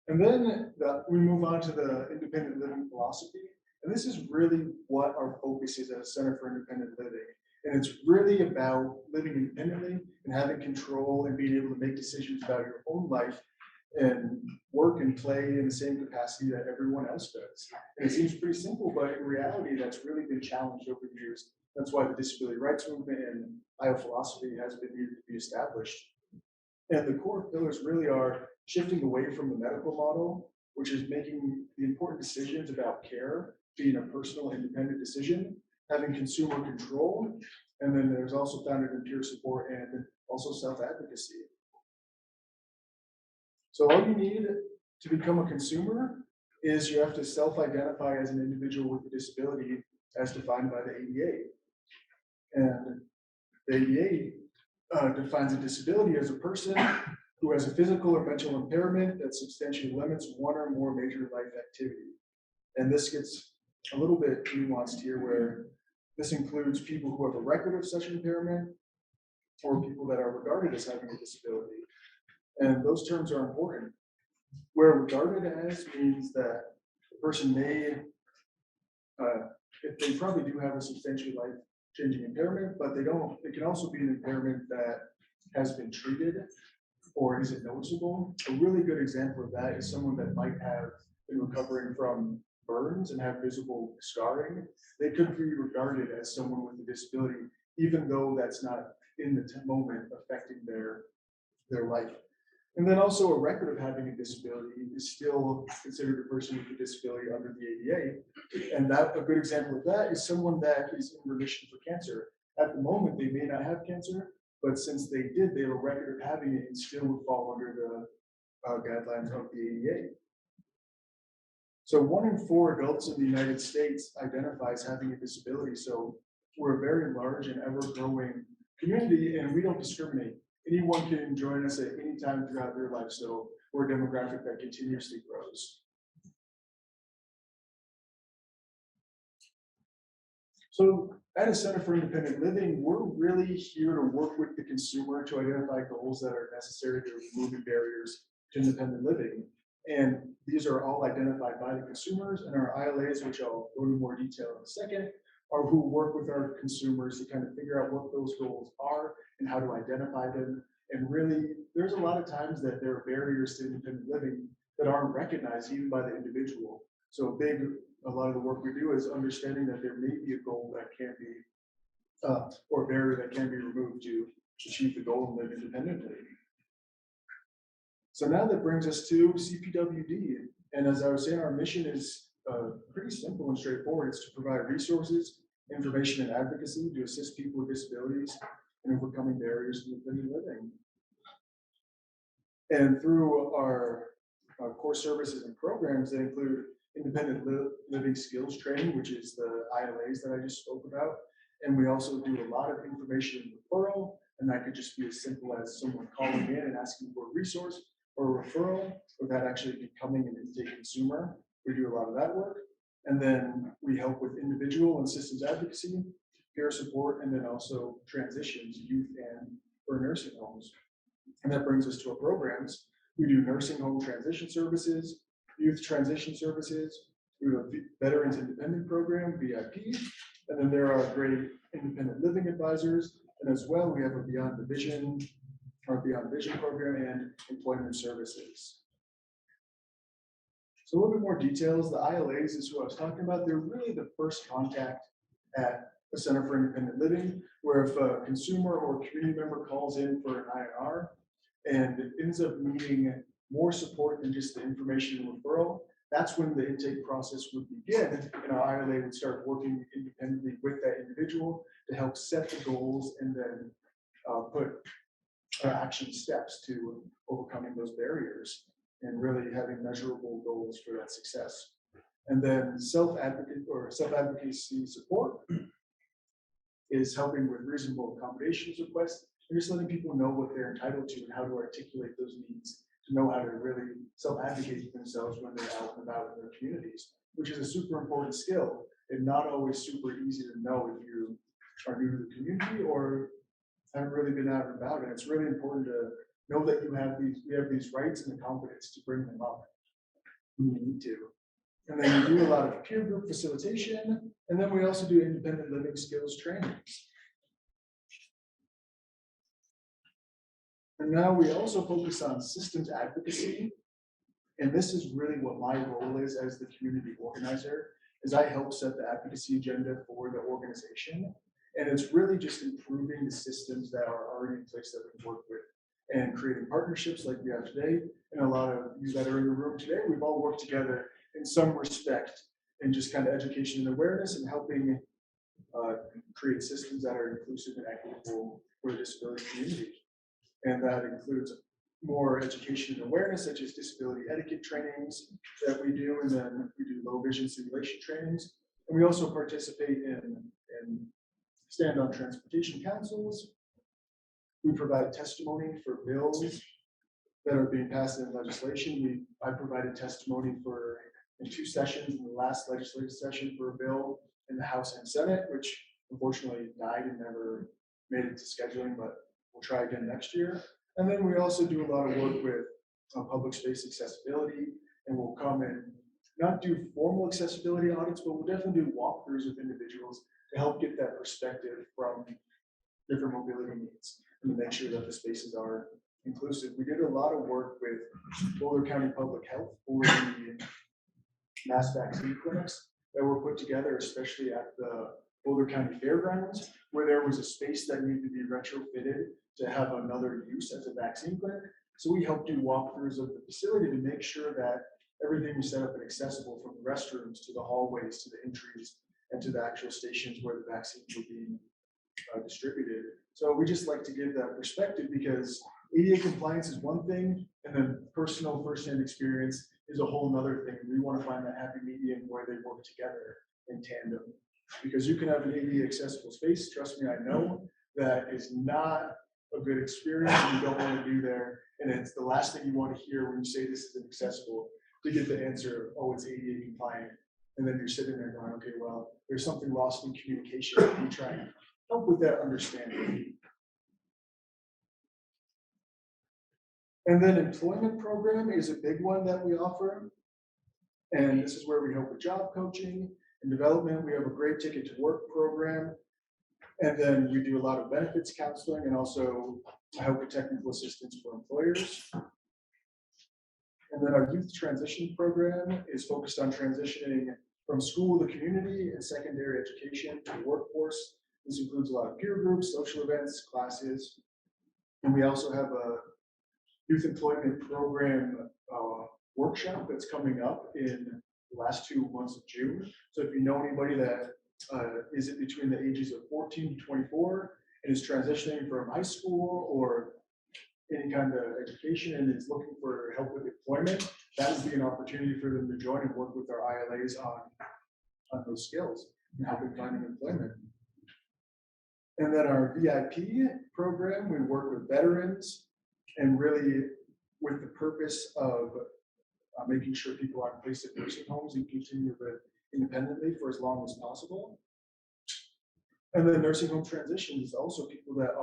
And then we move on to the independent living philosophy. And this is really what our focus is at a Center for Independent Living. And it's really about living independently and having control and being able to make decisions about your own life and work and play in the same capacity that everyone else does. And it seems pretty simple, but in reality, that's really been challenged over the years. That's why the disability rights movement and biophilosophy has been needed to be established. And the core pillars really are shifting away from the medical model, which is making the important decisions about care being a personal independent decision, having consumer control, and then there's also founded in peer support and also self-advocacy. So all you need to become a consumer is you have to self-identify as an individual with a disability as defined by the ADA. And the ADA defines a disability as a person who has a physical or mental impairment that substantially limits one or more major life activity. And this gets a little bit nuanced here, where this includes people who have a record of such impairment or people that are regarded as having a disability. And those terms are important. Where regarded as means that the person may, if they probably do have a substantially life-changing impairment, but they don't, it can also be an impairment that has been treated or is it noticeable. A really good example of that is someone that might have been recovering from burns and have visible scarring. They could be regarded as someone with a disability, even though that's not in the moment affecting their life. And then also a record of having a disability is still considered a person with a disability under the ADA. And that a good example of that is someone that is in remission for cancer. At the moment, they may not have cancer, but since they did, they have a record of having it and still would fall under the guidelines of the ADA. So 1 in 4 adults in the United States identifies having a disability. So we're a very large and ever-growing community, and we don't discriminate. Anyone can join us at any time throughout their life. So we're a demographic that continuously grows. So at a Center for Independent Living, we're really here to work with the consumer to identify goals that are necessary to remove barriers to independent living. And these are all identified by the consumers, and our ILAs, which I'll go into more detail in a second, are who work with our consumers to kind of figure out what those goals are and how to identify them. And really, there's a lot of times that there are barriers to independent living that aren't recognized even by the individual. So a lot of the work we do is understanding that there may be a goal that can be, or a barrier that can be removed to achieve the goal and live independently. So now that brings us to CPWD. And as I was saying, our mission is pretty simple and straightforward. It's to provide resources, information, and advocacy to assist people with disabilities in overcoming barriers to independent living. And through our core services and programs, they include independent living skills training, which is the ILAs that I just spoke about. And we also do a lot of information referral, and that could just be as simple as someone calling in and asking for a resource or a referral, or that actually becoming an intake consumer. We do a lot of that work. And then we help with individual and systems advocacy, peer support, and then also transitions, youth and for nursing homes. And that brings us to our programs. We do nursing home transition services, youth transition services, we have a Veterans Independent Program, VIP, and then there are great independent living advisors. And as well, we have a Beyond the Vision, our Beyond Vision program and employment services. So a little bit more details, the ILAs is who I was talking about. They're really the first contact at the Center for Independent Living, where if a consumer or community member calls in for an INR and it ends up needing more support than just the information and referral, that's when the intake process would begin, and our ILA would start working independently with that individual to help set the goals and then put action steps to overcoming those barriers and really having measurable goals for that success. And then self-advocacy support is helping with reasonable accommodations requests and just letting people know what they're entitled to and how to articulate those needs, to know how to really self-advocate for themselves when they're out and about in their communities, which is a super important skill and not always super easy to know if you are new to the community or haven't really been out and about. And it's really important to know that we have these rights and the confidence to bring them up when you need to. And then we do a lot of peer group facilitation, and then we also do independent living skills trainings. And now we also focus on systems advocacy. And this is really what my role is as the community organizer, is I help set the advocacy agenda for the organization. And it's really just improving the systems that are already in place that we work with and creating partnerships like we have today. And a lot of you that are in the room today, we've all worked together in some respect in just kind of education and awareness and helping create systems that are inclusive and equitable for the disability community. And that includes more education and awareness, such as disability etiquette trainings that we do, and then we do low vision simulation trainings. And we also participate in stand-on transportation councils. We provide testimony for bills that are being passed in legislation. I provided testimony in 2 sessions in the last legislative session for a bill in the House and Senate, which unfortunately died and never made it to scheduling, but we'll try again next year. And then we also do a lot of work with public space accessibility, and we'll come and not do formal accessibility audits, but we'll definitely do walkthroughs with individuals to help get that perspective from different mobility needs and to make sure that the spaces are inclusive. We did a lot of work with Boulder County Public Health for the mass vaccine clinics that were put together, especially at the Boulder County Fairgrounds, where there was a space that needed to be retrofitted to have another use as a vaccine clinic. So we helped do walkthroughs of the facility to make sure that everything was set up and accessible, from the restrooms to the hallways to the entries and to the actual stations where the vaccines were being distributed. So we just like to give that perspective, because ADA compliance is one thing, and then personal firsthand experience is a whole nother thing. We want to find that happy medium where they work together in tandem, because you can have an ADA accessible space. Trust me, I know that is not a good experience and you don't want to do there. And it's the last thing you want to hear when you say this is inaccessible, to get the answer, oh, it's ADA compliant. And then you're sitting there going, okay, well, there's something lost in communication. We try and help with that understanding. And then employment program is a big one that we offer. And this is where we help with job coaching and development. We have a great ticket to work program. And then we do a lot of benefits counseling and also help with technical assistance for employers. And then our youth transition program is focused on transitioning from school to community and secondary education to the workforce. This includes a lot of peer groups, social events, classes. And we also have a youth employment program workshop that's coming up in the last 2 months of June. So if you know anybody that is between the ages of 14 to 24 and is transitioning from high school or any kind of education and is looking for help with employment, that would be an opportunity for them to join and work with our ILAs on those skills and helping finding employment. And then our VIP program, we work with veterans and really with the purpose of making sure people aren't placed in nursing homes and continue to live independently for as long as possible. And then nursing home transitions, also people that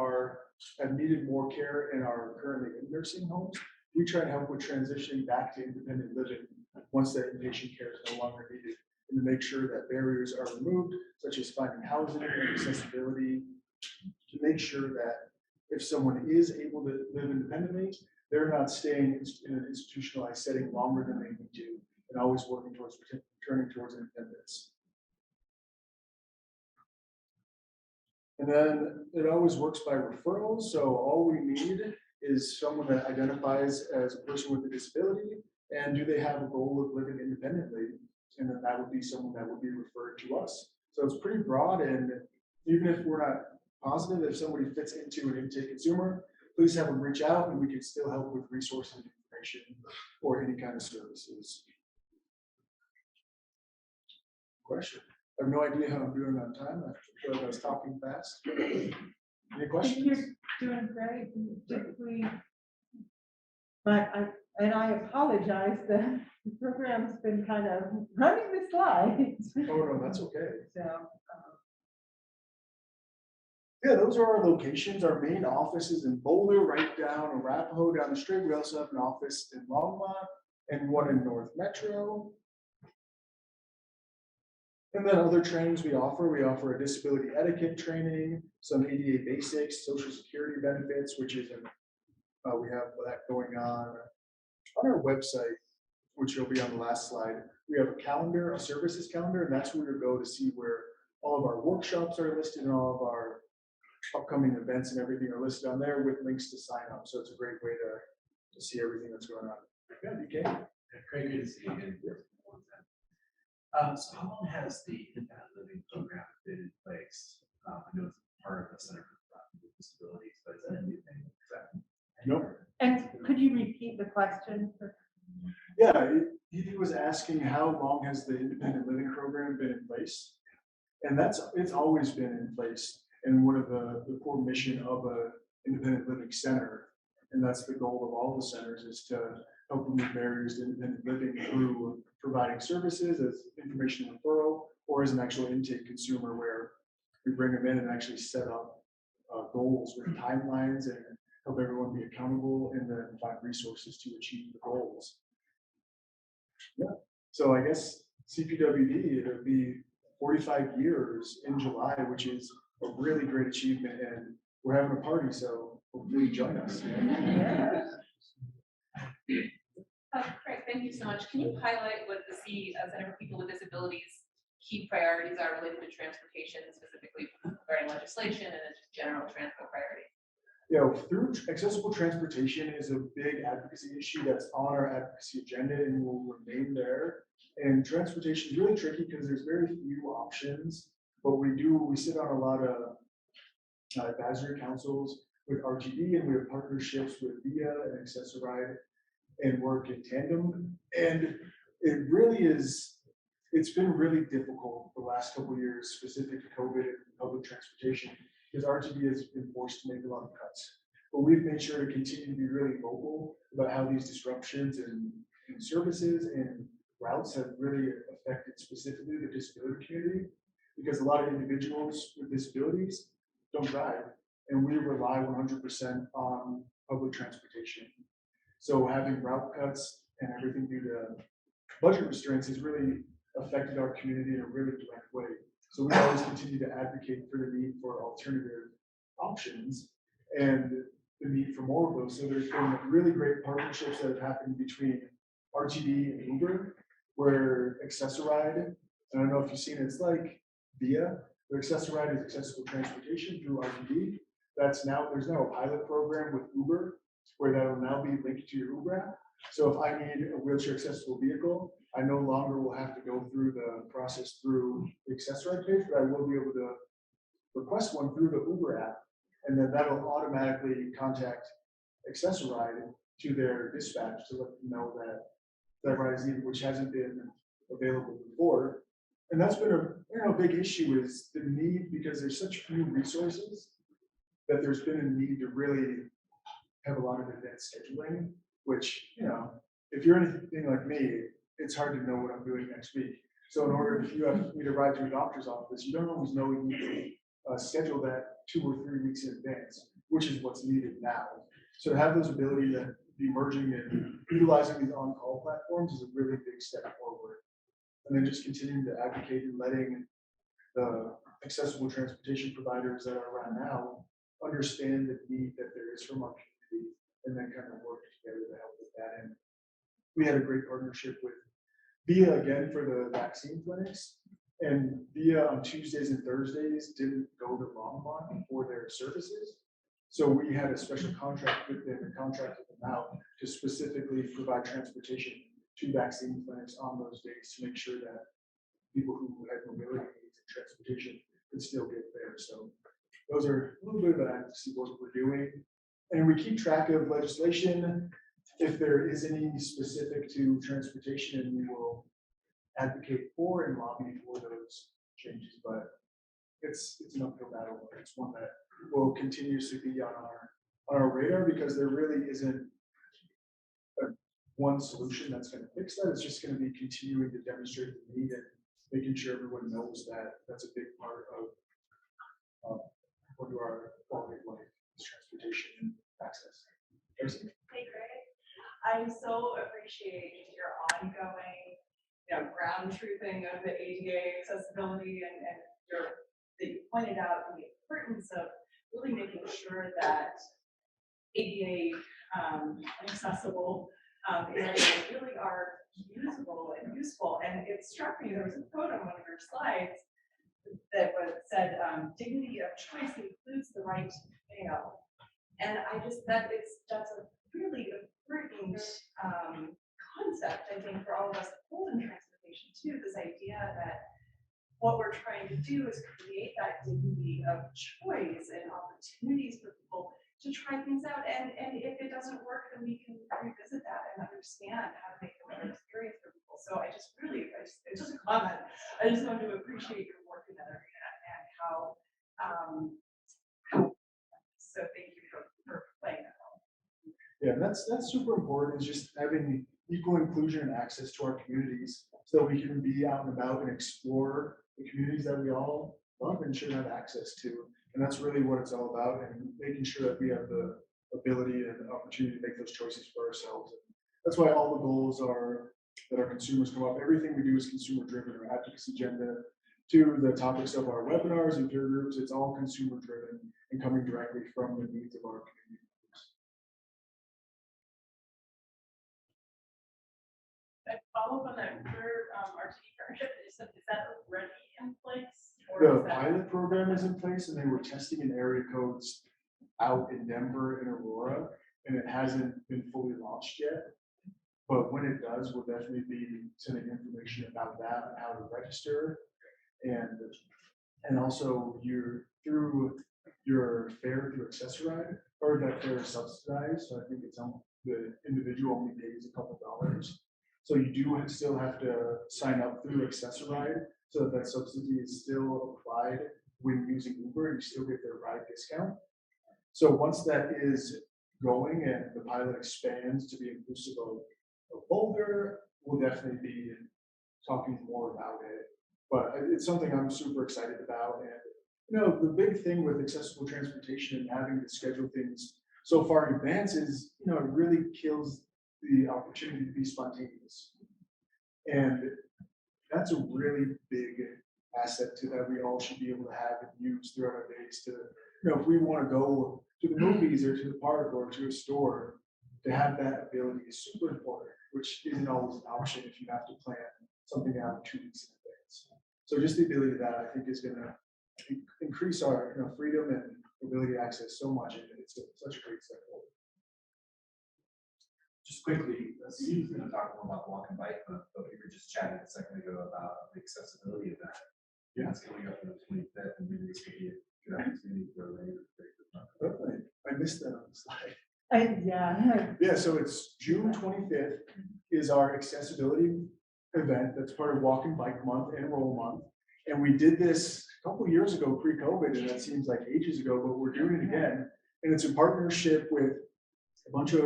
have needed more care and are currently in nursing homes. We try to help with transitioning back to independent living once that inpatient care is no longer needed, and to make sure that barriers are removed, such as finding housing and accessibility, to make sure that if someone is able to live independently, they're not staying in an institutionalized setting longer than they need to, and always working towards returning towards independence. And then it always works by referral. So all we need is someone that identifies as a person with a disability, and do they have a goal of living independently? And then that would be someone that would be referred to us. So it's pretty broad, and even if we're not positive if somebody fits into an intake consumer, please have them reach out and we can still help with resources and information or any kind of services. Question? I have no idea how I'm doing on time. I feel like I was talking fast. Any I think questions? you're doing great. Typically, but I apologize that the program's been kind of running the slides. Oh, no, that's okay. So, Yeah, those are our locations. Our main office is in Boulder, right down Arapahoe down the street. We also have an office in Longmont and one in North Metro. And then other trainings we offer a disability etiquette training, some ADA basics, social security benefits, which is, we have that going on our website, which will be on the last slide. We have a calendar, a services calendar, and that's where you go to see where all of our workshops are listed and all of our upcoming events and everything are listed on there with links to sign up. So it's a great way to see everything that's going on. Yeah, DK. Great to see you again. So how long has the independent living program been in place? I know it's part of the Center for Disabilities, but is that a new thing? Nope. and could you repeat the question? Yeah, he was asking how long has the independent living program been in place? And it's always been in place. And one of the core mission of a independent living center, and that's the goal of all the centers, is to help remove barriers to independent living through providing services as information referral or as an actual intake consumer, where we bring them in and actually set up goals with timelines and help everyone be accountable and then find resources to achieve the goals. Yeah, so I guess CPWD, it'll be 45 years in July, which is a really great achievement, and we're having a party, so hopefully you join us. Great, thank you so much. Can you highlight what the Center for People with Disabilities key priorities are related to transportation, specifically regarding legislation and just general transport priorities? Yeah, through accessible transportation is a big advocacy issue that's on our advocacy agenda and will remain there. And transportation is really tricky because there's very few options, but we sit on a lot of advisory councils with RTD, and we have partnerships with VIA and Accessoride and work in tandem. And it really is, it's been really difficult the last couple of years, specific to COVID and public transportation, because RTD has been forced to make a lot of cuts. But we've made sure to continue to be really vocal about how these disruptions in services and routes have really affected specifically the disability community, because a lot of individuals with disabilities don't drive, and we rely 100% on public transportation. So having route cuts and everything due to budget restraints has really affected our community in a really direct way. So we always continue to advocate for the need for alternative options and the need for more of those. So there's been really great partnerships that have happened between RTD and Uber, where Accessoride, I don't know if you've seen it, it's like VIA, but Accessoride is accessible transportation through RTD. There's now a pilot program with Uber where that will now be linked to your Uber app. So if I need a wheelchair accessible vehicle, I no longer will have to go through the process through the Accessoride page, but I will be able to request one through the Uber app, and then that'll automatically contact Accessoride to their dispatch to let them know that that ride is needed, which hasn't been available before. And that's been a big issue, is the need, because there's such few resources, that there's been a need to really have a lot of advanced scheduling, which, if you're anything like me, it's hard to know what I'm doing next week. So in order, if you have me to ride to a doctor's office, you don't always know you need to schedule that 2 or 3 weeks in advance, which is what's needed now. So to have those ability to be merging and utilizing these on-call platforms is a really big step forward. And then just continuing to advocate and letting the accessible transportation providers that are around now understand the need that there is from our community, and then kind of work together to help with that. And we had a great partnership with VIA again for the vaccine clinics. And VIA on Tuesdays and Thursdays didn't go to Longmont for their services. So we had a special contract with them and contracted them out to specifically provide transportation to vaccine clinics on those days to make sure that people who had mobility needs and transportation could still get there. So those are a little bit of the advocacy work we're doing. And we keep track of legislation. If there is any specific to transportation, and we will advocate for and lobby for those changes, but it's an uphill battle. It's one that will continuously be on our radar, because there really isn't one solution that's going to fix that. It's just going to be continuing to demonstrate the need and making sure everyone knows that that's a big part of what our quality of life is, transportation and access. Hey, Greg. I so appreciate your ongoing, ground truthing of the ADA accessibility and that you pointed out the importance of really making sure that ADA accessible areas really are usable and useful. And it struck me, there was a quote on one of your slides that said, dignity of choice includes the right to fail. And I just, that's a really important concept, I think, for all of us that hold in transportation too, this idea that what we're trying to do is create that dignity of choice and opportunities for people to try things out. And if it doesn't work, then we can revisit that and understand how to make it a better experience for people. So I just really, it's just a comment. I just wanted to appreciate your work in that arena and how so thank you for playing that role. Yeah, that's super important, is just having equal inclusion and access to our communities, so we can be out and about and explore the communities that we all love and should have access to. And that's really what it's all about, and making sure that we have the ability and the opportunity to make those choices for ourselves. And that's why all the goals are that our consumers come up. Everything we do is consumer driven, our advocacy agenda to the topics of our webinars and peer groups. It's all consumer driven and coming directly from the needs of our community. I follow up on that career RTD partnership. Is that already in place? The pilot program is in place, and they were testing in area codes out in Denver and Aurora, and it hasn't been fully launched yet. But when it does, we'll definitely be sending information about that and how to register, and also through your fare through Accessoride, or that fare is subsidized. So I think it's the individual only pays a couple dollars. So you do still have to sign up through Accessoride, so that subsidy is still applied when using Uber, and you still get their ride discount. So once that is going and the pilot expands to be inclusive of Boulder, we'll definitely be talking more about it. But it's something I'm super excited about. And the big thing with accessible transportation and having to schedule things so far in advance is, it really kills the opportunity to be spontaneous. And that's a really big asset that we all should be able to have and use throughout our days to, if we want to go to the movies or to the park or to a store, to have that ability is super important, which isn't always an option if you have to plan something out 2 weeks in advance. So just the ability of that, I think, is going to increase our freedom and ability to access so much, and it's such a great step forward. Just quickly, Steve's going to talk more about walk and bike, but we were just chatting a second ago about the accessibility of that. Yeah, it's coming up on the 25th, and maybe this could be a good opportunity for a later. Definitely. I missed that on the slide. Yeah. Yeah, so it's June 25th is our accessibility event. That's part of Walk and Bike Month and Roll Month. And we did this a couple of years ago, pre-COVID, and that seems like ages ago, but we're doing it again. And it's in partnership with a bunch of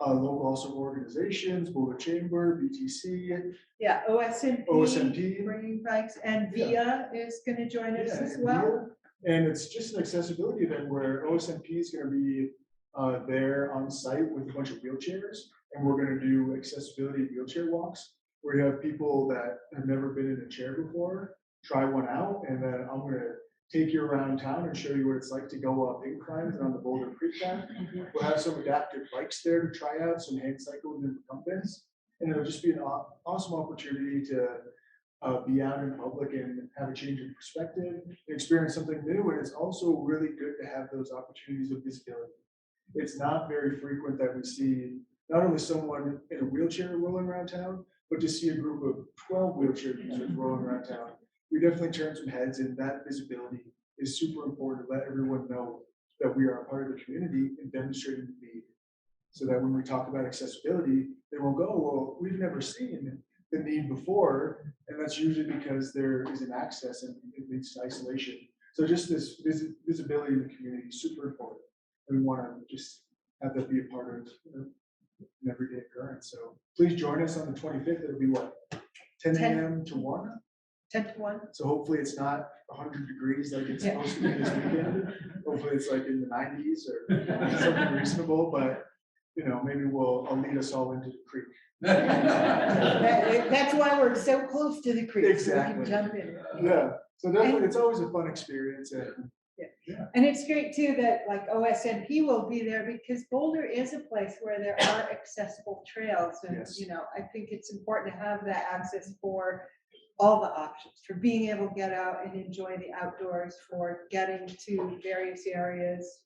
Local also organizations, Boulder Chamber, BTC, Yeah, OSMP. OSMP. Bringing bikes, and VIA is gonna join us Yeah, as and well. And it's just an accessibility event where OSMP is gonna be there on site with a bunch of wheelchairs. And we're gonna do accessibility wheelchair walks, where you have people that have never been in a chair before, try one out, and then I'm gonna take you around town and show you what it's like to go up inclines and on the Boulder Creek path. We'll have some adaptive bikes there to try out, some hand cycles and recumbents. And it'll just be an awesome opportunity to be out in public and have a change of perspective, experience something new. And it's also really good to have those opportunities of visibility. It's not very frequent that we see not only someone in a wheelchair rolling around town, but to see a group of 12 wheelchair users rolling around town. We definitely turn some heads, and that visibility is super important to let everyone know that we are a part of the community and demonstrating the need. So that when we talk about accessibility, they won't go, well, we've never seen the need before. And that's usually because there isn't access and it leads to isolation. So just this visibility in the community is super important. And we want to just have that be a part of an everyday occurrence. So please join us on the 25th. It'll be what, 10 a.m. to 1? 10 to 1. So hopefully it's not 100 degrees like it's supposed to be this weekend. Hopefully it's like in the 90s or something reasonable, but maybe I'll lead us all into the creek. That's why we're so close to the creek. Exactly. So we can jump in. Yeah, so definitely it's always a fun experience. And it's great too that like OSMP will be there, because Boulder is a place where there are accessible trails. And, Yes. I think it's important to have that access for all the options, for being able to get out and enjoy the outdoors, for getting to various areas.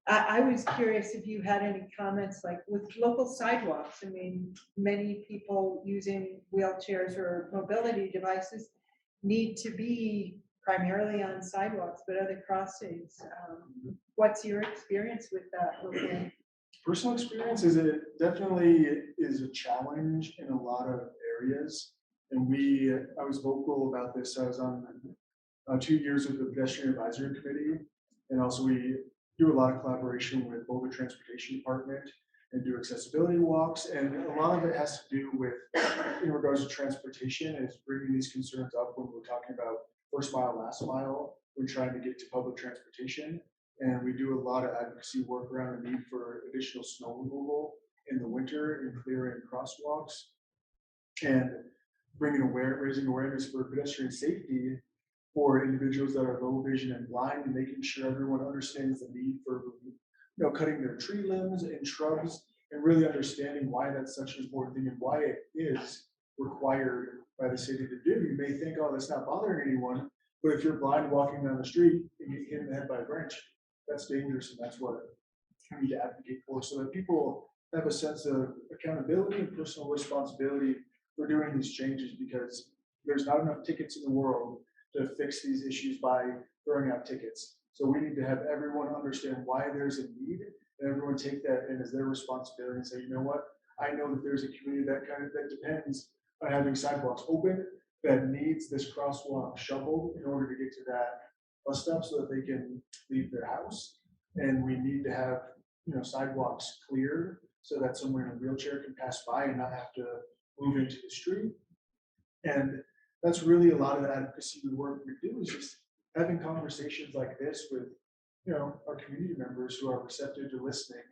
I was curious if you had any comments, like with local sidewalks. I mean, many people using wheelchairs or mobility devices need to be primarily on sidewalks, but other crossings. What's your experience with that locally? Personal experience is it definitely is a challenge in a lot of areas. And I was vocal about this. I was on 2 years with the Pedestrian Advisory Committee. And also we do a lot of collaboration with Boulder Transportation Department and do accessibility walks. And a lot of it has to do with, in regards to transportation, is bringing these concerns up when we're talking about first mile, last mile, when trying to get to public transportation. And we do a lot of advocacy work around the need for additional snow removal in the winter and clearing crosswalks. And raising awareness for pedestrian safety for individuals that are low vision and blind, and making sure everyone understands the need for cutting their tree limbs and shrubs, and really understanding why that's such an important thing and why it is required by the city to do. You may think, oh, that's not bothering anyone, but if you're blind walking down the street and get hit in the head by a branch, that's dangerous, and that's what we need to advocate for, so that people have a sense of accountability and personal responsibility for doing these changes, because there's not enough tickets in the world to fix these issues by throwing out tickets. So we need to have everyone understand why there's a need, and everyone take that in as their responsibility and say, you know what, I know that there's a community that depends on having sidewalks open, that needs this crosswalk shoveled in order to get to that bus stop so that they can leave their house. And we need to have sidewalks cleared so that someone in a wheelchair can pass by and not have to move into the street. And that's really a lot of the advocacy work we do, is just having conversations like this with our community members who are receptive to listening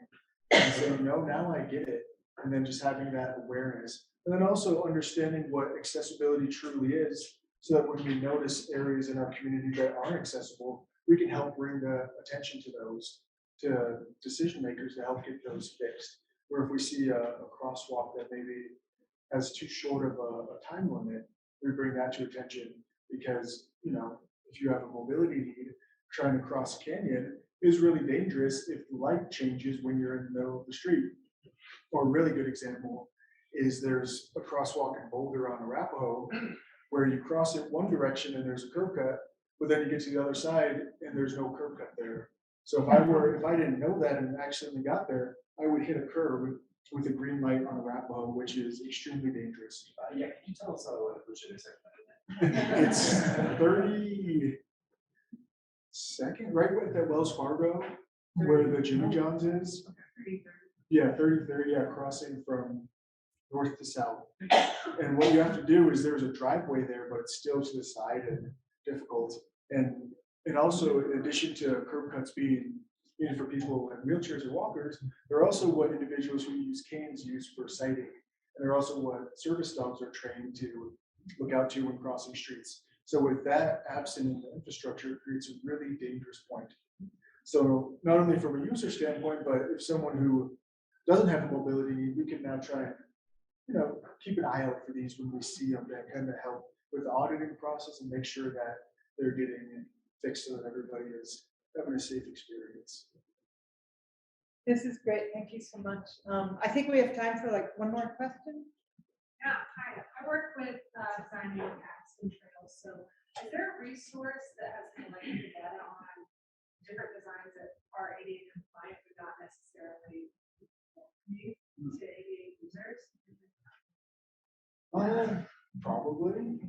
and saying, no, now I get it. And then just having that awareness. And then also understanding what accessibility truly is, so that when we notice areas in our community that aren't accessible, we can help bring the attention to those to decision makers to help get those fixed. Or if we see a crosswalk that maybe has too short of a time limit, we bring that to attention, because if you have a mobility need, trying to cross a canyon is really dangerous if the light changes when you're in the middle of the street. Or a really good example is there's a crosswalk in Boulder on Arapahoe where you cross it one direction and there's a curb cut, but then you get to the other side and there's no curb cut there. So if I didn't know that and accidentally got there, I would hit a curb with a green light on Arapahoe, which is extremely dangerous. Yeah, can you tell us what the should say? It's 32nd, right at that Wells Fargo where the Jimmy John's is. Yeah, 30, yeah, crossing from north to south. And what you have to do is there's a driveway there, but it's still to the side and difficult. And also, in addition to curb cuts being needed for people in wheelchairs or walkers, they're also what individuals who use canes use for sighting. And they're also what service dogs are trained to look out to when crossing streets. So with that absent in the infrastructure, it creates a really dangerous point. So not only from a user standpoint, but if someone who doesn't have mobility, we can now try and, keep an eye out for these when we see them, that kind of help with the auditing process and make sure that they're getting fixed so that everybody is having a safe experience. This is great. Thank you so much. I think we have time for like one more question. Yeah, hi, I work with designing paths and trails, so is there a resource that has collected data on different designs that are ADA compliant, but not necessarily new to ADA users? Probably.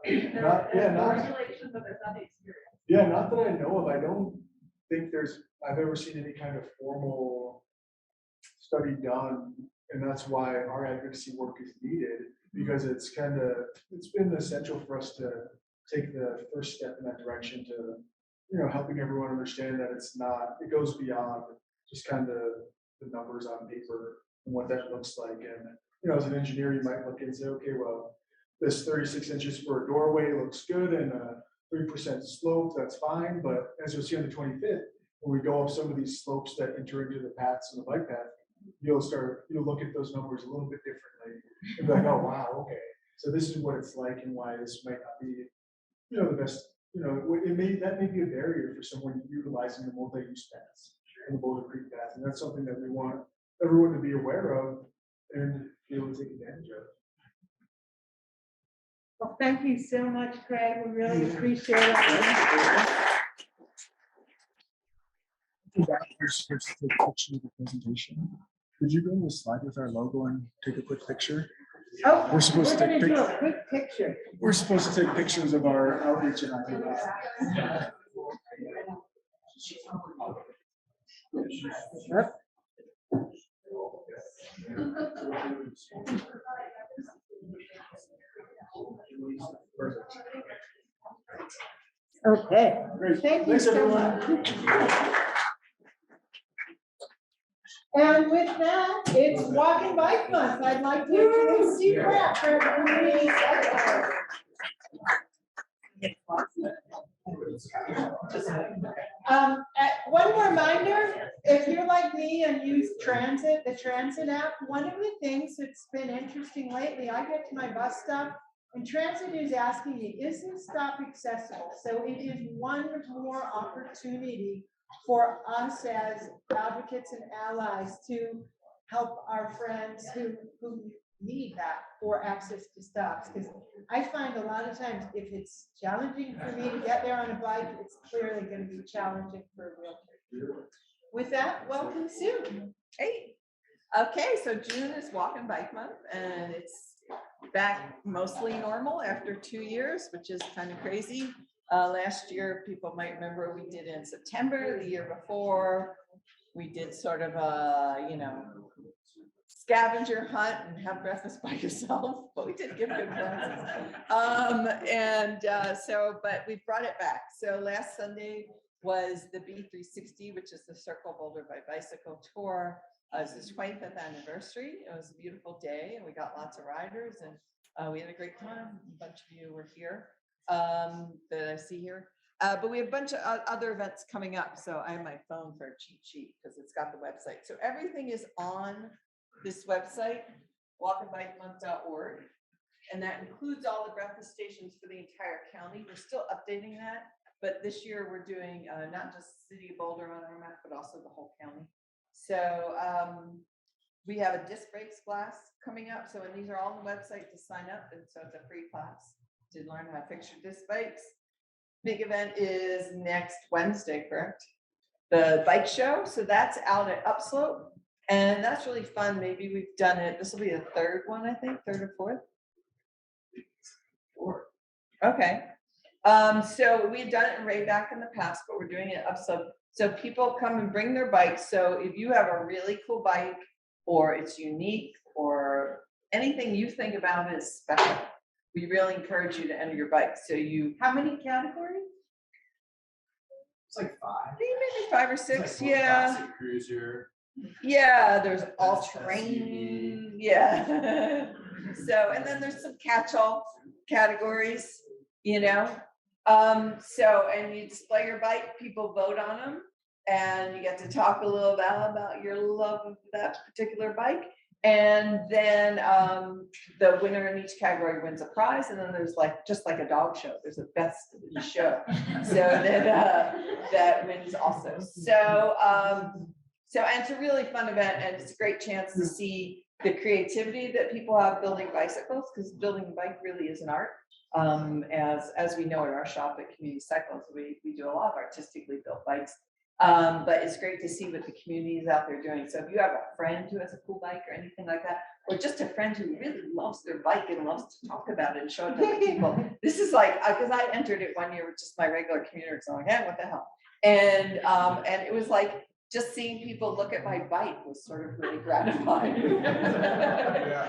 Regulations, but there's not the experience. Yeah, not that I know of. I don't think I've ever seen any kind of formal study done. And that's why our advocacy work is needed, because it's been essential for us to take the first step in that direction to, helping everyone understand that it goes beyond just kind of the numbers on paper and what that looks like. And, as an engineer, you might look and say, okay, well, this 36 inches for a doorway looks good and 3% slope, that's fine. But as you'll see on the 25th, when we go up some of these slopes that enter into the paths and the bike path, you'll look at those numbers a little bit differently and be like, oh, wow, okay. So this is what it's like and why this might not be, the best, that may be a barrier for someone utilizing the multi-use paths and the Boulder Creek path. And that's something that we want everyone to be aware of and be able to take advantage of. Well, thank you so much, Craig. We really appreciate it. Here's to take a picture of the presentation. Could you bring the slide with our logo and take a quick picture? Oh, We're supposed to take do a quick picture. We're supposed to take pictures of our outreach and activities. Yep. Perfect. Okay. Great. Thank you Thanks, so everyone. much. And with that, it's Walking Bike Month. I'd like to introduce Steve Prant for everybody. One reminder, if you're like me and use the transit app, one of the things that's been interesting lately, I get to my bus stop and transit is asking me, is this stop accessible? So it is one more opportunity for us as advocates and allies to help our friends who need that for access to stops. Because I find a lot of times if it's challenging for me to get there on a bike, it's clearly going to be challenging for a wheelchair. With that, welcome Sue. Hey, okay, so June is Walking Bike Month and it's back mostly normal after 2 years, which is kind of crazy. Last year, people might remember we did in September. The year before, we did sort of a, scavenger hunt and have breakfast by yourself, but we did give good prizes. But we brought it back. So last Sunday was the B360, which is the Circle Boulder by Bicycle Tour. It was the 25th anniversary. It was a beautiful day and we got lots of riders and we had a great time. A bunch of you were here that I see here. But we have a bunch of other events coming up. So I have my phone for a cheat sheet because it's got the website. So everything is on this website, walkandbikemonth.org. And that includes all the breakfast stations for the entire county. We're still updating that. But this year we're doing not just City of Boulder on our map, but also the whole county. So we have a disc brakes class coming up. So and these are all on the website to sign up. And so it's a free class to learn how to fix your disc brakes. Big event is next Wednesday, correct? The bike show. So that's out at Upslope. And that's really fun. Maybe we've done it. This will be the third one, I think, third or fourth. Okay. So we had done it way back in the past, but we're doing it Upslope So people come and bring their bikes. So if you have a really cool bike or it's unique or anything you think about is special, we really encourage you to enter your bike. So how many categories? It's like 5. Maybe 5 or It's 6, like yeah. classic Cruiser. Yeah, there's all SUV. terrain, yeah. So, and then there's some catch-all categories, you know? So, and you display your bike, people vote on them, and you get to talk a little about your love of that particular bike. And then the winner in each category wins a prize, and then there's just like a dog show, there's a best of the show. So that wins also. So, and it's a really fun event, and it's a great chance to see the creativity that people have building bicycles, because building a bike really is an art. As we know at our shop at Community Cycles, we do a lot of artistically built bikes. But it's great to see what the community is out there doing. So if you have a friend who has a cool bike or anything like that, or just a friend who really loves their bike and loves to talk about it and show it to other people, this is like, because I entered it one year with just my regular commuters, so I'm like, hey, what the hell? And it was like, just seeing people look at my bike was sort of really gratifying. Yeah.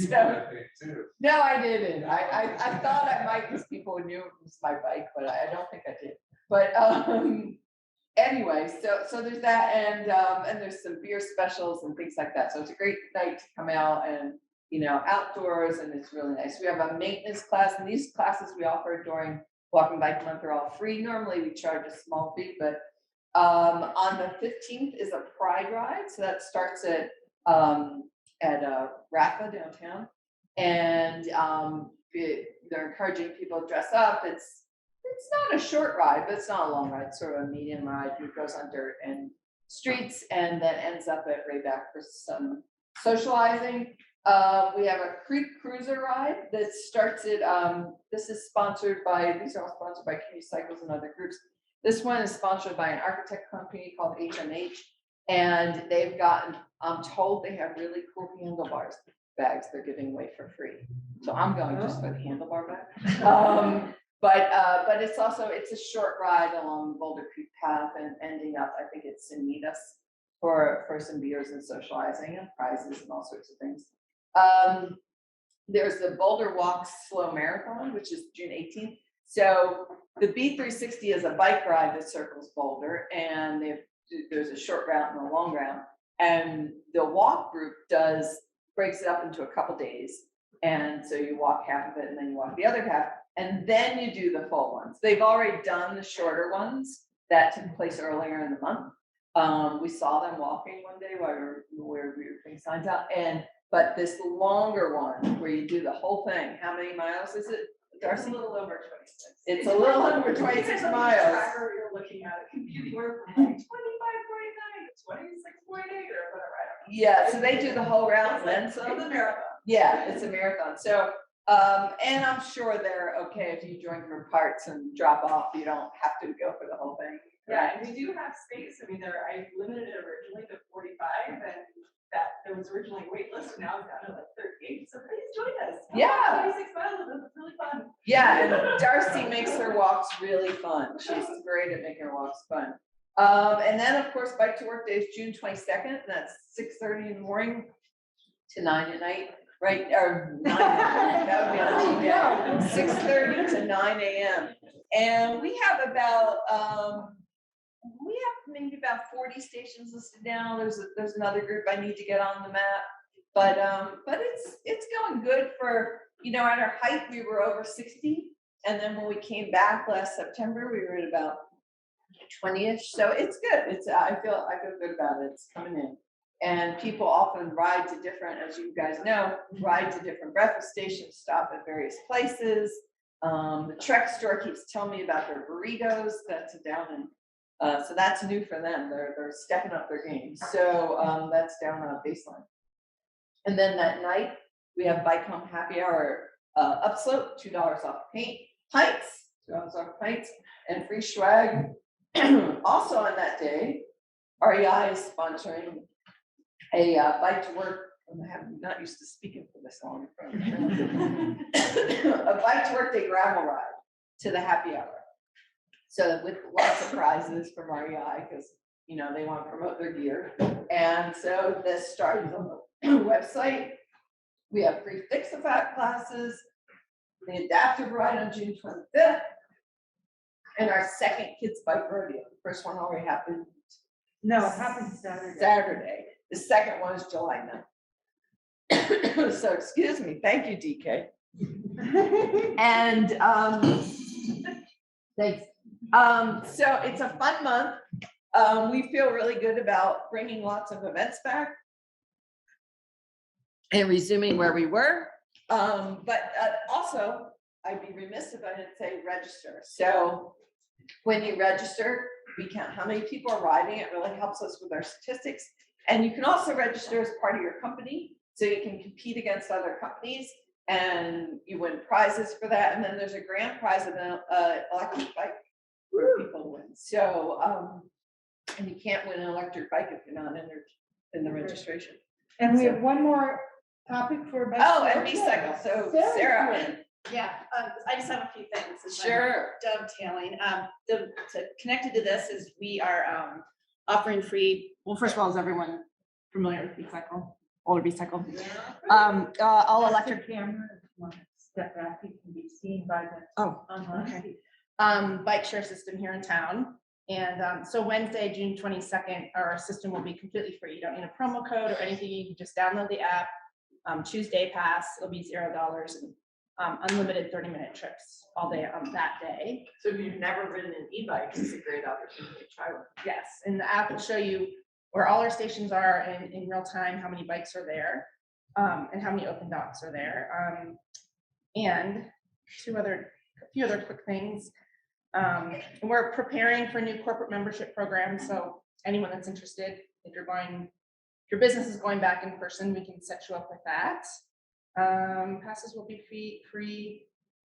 So, no, I didn't. I thought I might, because people knew it was my bike, but I don't think I did. But anyway, so there's that, and there's some beer specials and things like that. So it's a great night to come out and, you know, outdoors, and it's really nice. We have a maintenance class, and these classes we offer during Walking Bike Month are all free. Normally we charge a small fee, but on the 15th is a pride ride. So that starts at Rafa downtown, and they're encouraging people to dress up. It's not a short ride, but it's not a long ride. It's sort of a medium ride. It goes on dirt and streets, and then ends up at Rayback for some socializing. We have a Creek Cruiser ride that starts at, these are all sponsored by Community Cycles and other groups. This one is sponsored by an architect company called HMH, and they've gotten, I'm told they have really cool handlebars bags they're giving away for free. So I'm going just for the handlebar bag. But it's a short ride along the Boulder Creek path and ending up, I think it's in Nevis for some beers and socializing and prizes and all sorts of things. There's the Boulder Walk Slow Marathon, which is June 18th. So the B360 is a bike ride that circles Boulder, and there's a short route and a long route. And the walk group breaks it up into a couple days. And so you walk half of it and then you walk the other half, and then you do the full ones. They've already done the shorter ones that took place earlier in the month. We saw them walking one day while we were putting signs out. But this longer one where you do the whole thing, how many miles is it, Darcy? It's a little over 26. It's a little over 26 miles. Driver you're looking at, it can be anywhere from like 25.9 to 26.8 or whatever. Yeah, so they do the whole route and then some. It's a marathon. Yeah, it's a marathon. So, and I'm sure they're okay if you join for parts and drop off. You don't have to go for the whole thing. Yeah, and we do have space. I mean, I limited it originally to 45, and that there was originally a wait list, and now it's down to like 38. So please join us. Yeah. 26 miles of this. It's really fun. Yeah, and Darcy makes her walks really fun. She's great at making her walks fun. And then of course, Bike to Work Day is June 22nd, and that's 6:30 in the morning to 9 at night, right? Or 9 that would be on the 6:30 to 9 a.m. And we have maybe about 40 stations listed now. There's another group I need to get on the map, but it's going good for, you know, at our height we were over 60, and then when we came back last September we were at about 20-ish. So it's good. I feel good about it. It's coming in, and people often ride to different, as you guys know, breakfast stations, stop at various places. The Trek store keeps telling me about their burritos. That's down in. So that's new for them. They're stepping up their game. So that's down on Baseline. And then that night we have Bike Home Happy Hour upslope, $2 off paint, pints, $2 off pints, and free swag. Also on that day, REI is sponsoring a Bike to Work. I'm not used to speaking for this long. A Bike to Work Day gravel ride to the happy hour. So with lots of prizes from REI, because, you know, they want to promote their gear. And so this started on the website. We have free fix-a-fat classes, the adaptive ride on June 25th, and our second kids bike rodeo. The first one already happened. No, it happens Saturday. Saturday. The second one is July 9th. So excuse me. Thank you, DK. And thanks. So it's a fun month. We feel really good about bringing lots of events back and resuming where we were. But also, I'd be remiss if I didn't say register. So when you register, we count how many people are riding. It really helps us with our statistics. And you can also register as part of your company, so you can compete against other companies and you win prizes for that. And then there's a grand prize of an electric bike where people win. So, and you can't win an electric bike if you're not entered in the registration. And we have one more topic for. Oh, and recycle. So Sarah. Yeah, I just have a few things. as I'm Sure. Dovetailing. Connected to this is we are offering free, well, first of all, is everyone familiar with recycle, older recycle? All electric. Camera, step back, it can be seen by the. Oh, okay. Bike share system here in town. And so Wednesday, June 22nd, our system will be completely free. You don't need a promo code or anything. You can just download the app, choose day pass. It'll be $0 and unlimited 30-minute trips all day on that day. So if you've never ridden an e-bike, it's a great opportunity to try one. Yes, and the app will show you where all our stations are and in real time, how many bikes are there, and how many open docks are there. And a few other quick things. We're preparing for a new corporate membership program. So anyone that's interested, if your business is going back in person, we can set you up with that. Passes will be free.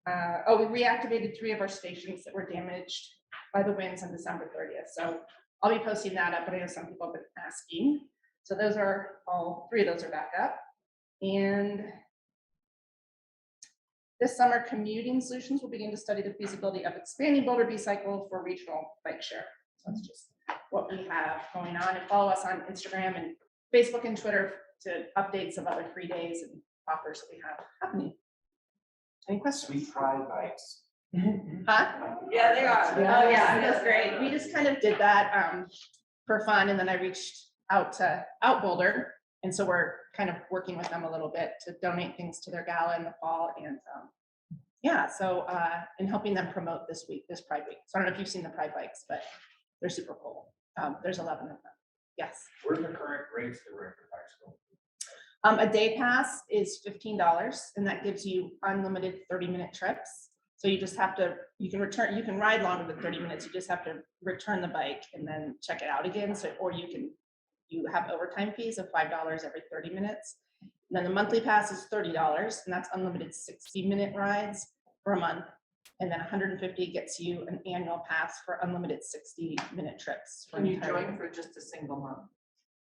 We reactivated 3 of our stations that were damaged by the winds on December 30th. So I'll be posting that up, but I know some people have been asking. So those are all 3 of those are back up. And this summer, Commuting Solutions will begin to study the feasibility of expanding Boulder B-Cycle for regional bike share. So that's just what we have going on. And follow us on Instagram and Facebook and Twitter to updates of other free days and offers that we have happening. Any questions? Sweet pride bikes. Huh? Yeah, they are. Oh, yeah, that's great. We just kind of did that for fun, and then I reached out to Boulder, and so we're kind of working with them a little bit to donate things to their gala in the fall, and and helping them promote this Pride Week. So I don't know if you've seen the Pride bikes, but they're super cool. There's 11 of them. Yes. What are the current rates that we're for bicycle? A day pass is $15, and that gives you unlimited 30-minute trips. So you just have to, you can ride longer than 30 minutes. You just have to return the bike and then check it out again. So, or you have overtime fees of $5 every 30 minutes. And then the monthly pass is $30, and that's unlimited 60-minute rides for a month. And then 150 gets you an annual pass for unlimited 60-minute trips. Can you join for just a single month?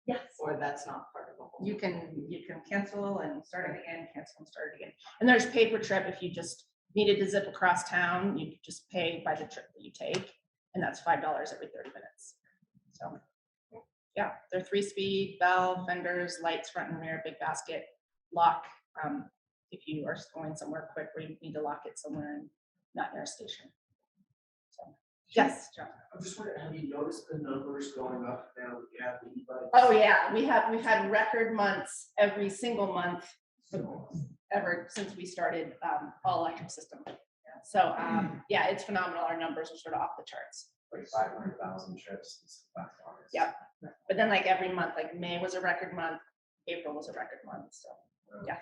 Yes. Or that's not part of the whole. You can cancel and start it again, cancel and start it again. And there's pay per trip. If you just needed to zip across town, you could just pay by the trip that you take, and that's $5 every 30 minutes. So yeah, they're 3-speed, valve, fenders, lights, front and rear, big basket, lock. If you are going somewhere quick where you need to lock it somewhere and not near a station. So yes, John. I'm just wondering, have you noticed the numbers going up now that you have the e-bikes? Oh yeah, we've had record months every single month ever since we started all electric system. Yeah. So yeah, it's phenomenal. Our numbers are sort of off the charts. Like 500,000 trips since last August. Yep. But then like every month, like May was a record month, April was a record month. So yeah.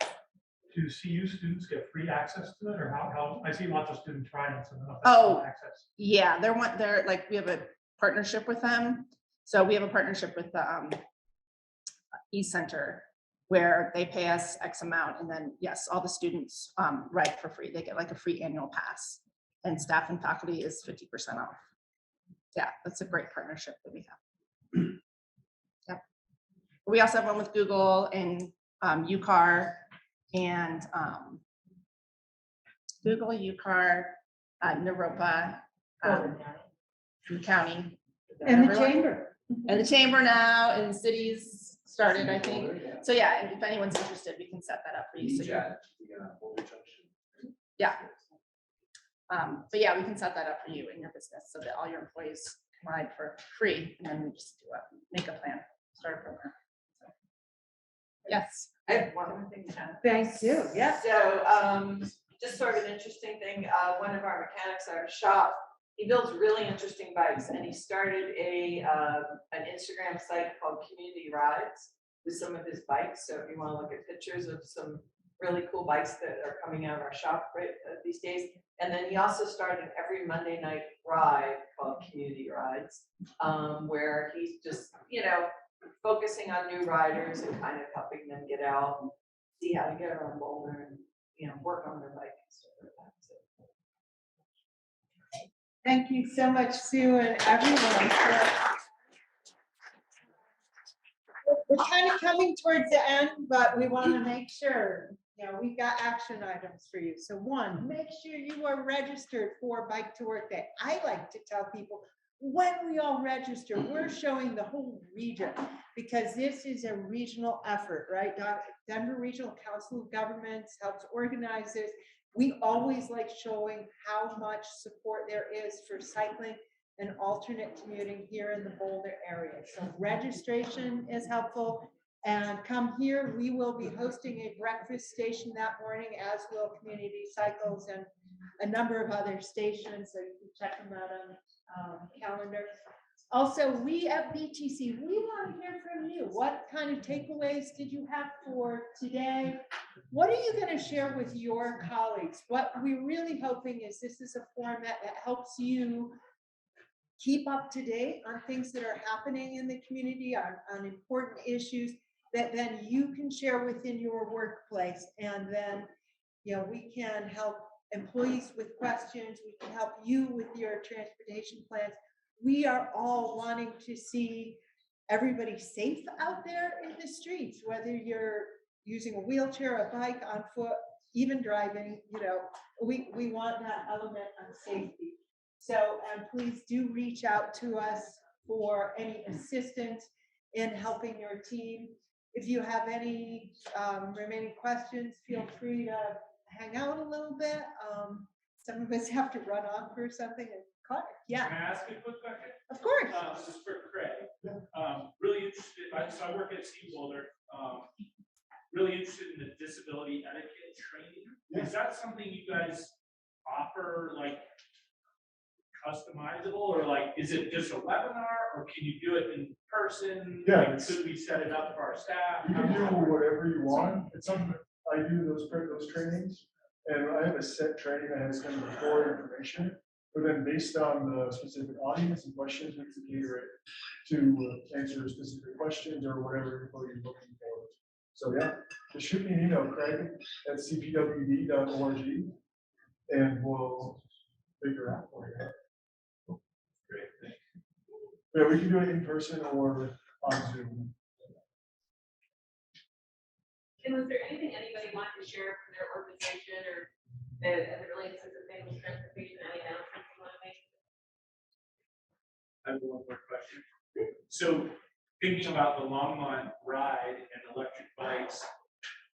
Do CU students get free access to it, or how I see lots of students riding, so I don't know if Oh, that's access. Yeah, they're like, we have a partnership with them. So we have a partnership with the e-center where they pay us X amount, and then yes, all the students ride for free. They get like a free annual pass, and staff and faculty is 50% off. Yeah, that's a great partnership that we have. Yeah. We also have one with Google and UCAR and Google, UCAR, Naropa, in the county. And the chamber. And the chamber now, and cities started, I think. So yeah, and if anyone's interested, we can set that up for you. So yeah. But yeah, we can set that up for you in your business so that all your employees can ride for free, and then we just make a plan, start a program. So, yes. I have one more thing to add. Thank you. Yeah. So, just sort of an interesting thing, one of our mechanics at our shop, he builds really interesting bikes, and he started an Instagram site called Community Rides with some of his bikes. So if you want to look at pictures of some really cool bikes that are coming out of our shop right these days. And then he also started an every Monday night ride called Community Rides, where he's just, focusing on new riders and kind of helping them get out and see how to get around Boulder and, work on their bike and stuff like that. So. Thank you so much, Sue, and everyone. We're kind of coming towards the end, but we want to make sure, we've got action items for you. So one, make sure you are registered for Bike to Work Day. I like to tell people, when we all register, we're showing the whole region, because this is a regional effort, right? Denver Regional Council of Governments helps organize this. We always like showing how much support there is for cycling and alternate commuting here in the Boulder area. So registration is helpful, and come here. We will be hosting a breakfast station that morning, as will Community Cycles and a number of other stations, so you can check them out on calendar. Also, we at BTC, we want to hear from you. What kind of takeaways did you have for today? What are you going to share with your colleagues? What we're really hoping is this is a format that helps you keep up to date on things that are happening in the community, on important issues that then you can share within your workplace. And then, we can help employees with questions. We can help you with your transportation plans. We are all wanting to see everybody safe out there in the streets, whether you're using a wheelchair, a bike, on foot, even driving, we want that element of safety. So, and please do reach out to us for any assistance in helping your team. If you have any remaining questions, feel free to hang out a little bit. Some of us have to run off for something. And yeah. Can I ask you a quick question? Of course. This is for Craig. Really interested, so I work at Steve Boulder. Really interested in the disability etiquette training. Yeah. Is that something you guys offer, like customizable, or like, is it just a webinar, or can you do it in person? Yeah. Like, could we set it up for our staff? You can do whatever you want. It's something I do those trainings, and I have a set training that has kind of core information. But then based on the specific audience and questions, we can cater it to answer specific questions or whatever you're looking for. So yeah, just shoot me an email, Craig at cpwd.org, and we'll figure out for you. Great, thank you. Yeah, we can do it in person or on Zoom. And was there anything anybody wanted to share from their organization or as it relates to sustainable transportation, any announcements you want to make? I have one more question. So thinking about the Longmont ride and electric bikes,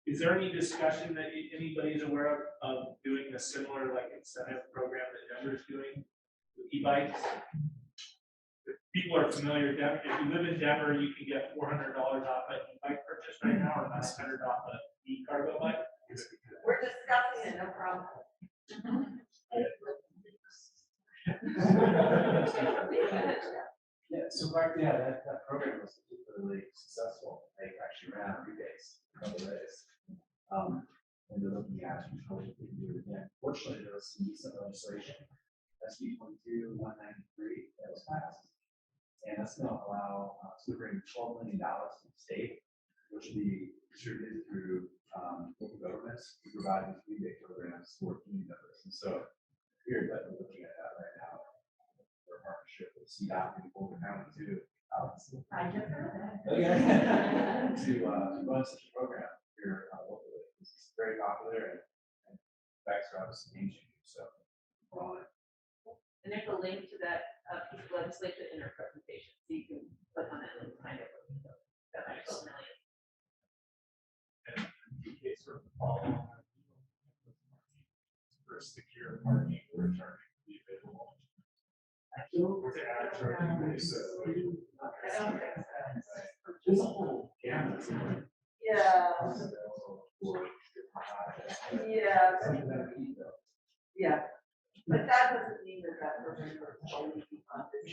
is there any discussion that anybody's aware of doing a similar like incentive program that Denver's doing with e-bikes? If people are familiar, if you live in Denver, you can get $400 off an e-bike purchase right now, or $900 off an e-cargo bike. We're discussing it, no problem. Yeah, so back, that program was particularly successful. They actually ran a rebase a couple of days. And they're looking at how we can do it again. Fortunately, there was some decent legislation, SB 22-193, that was passed. And that's going to allow us to bring $12 million to the state, which will be distributed through local governments to provide these rebate programs for community members. And so we're definitely looking at that right now. For a partnership with CDOT and Boulder County too. I just heard that. To run such a program here locally. It's very popular and bikes are obviously game changing. So we're on it. And there's a link to that piece of legislation in our presentation, so you can click on it and find it. That might help. In case of follow for secure parking, we're charging to be available. Or to add charging, so. There's a whole gamut. Yeah. Yeah. Yeah, but that doesn't mean that that person will only be funded.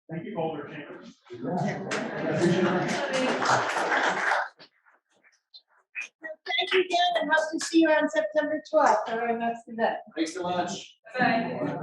Thank you, Boulder Chambers. Thank you again, and hope to see you on September 12th for our next event. Thanks so much. Bye.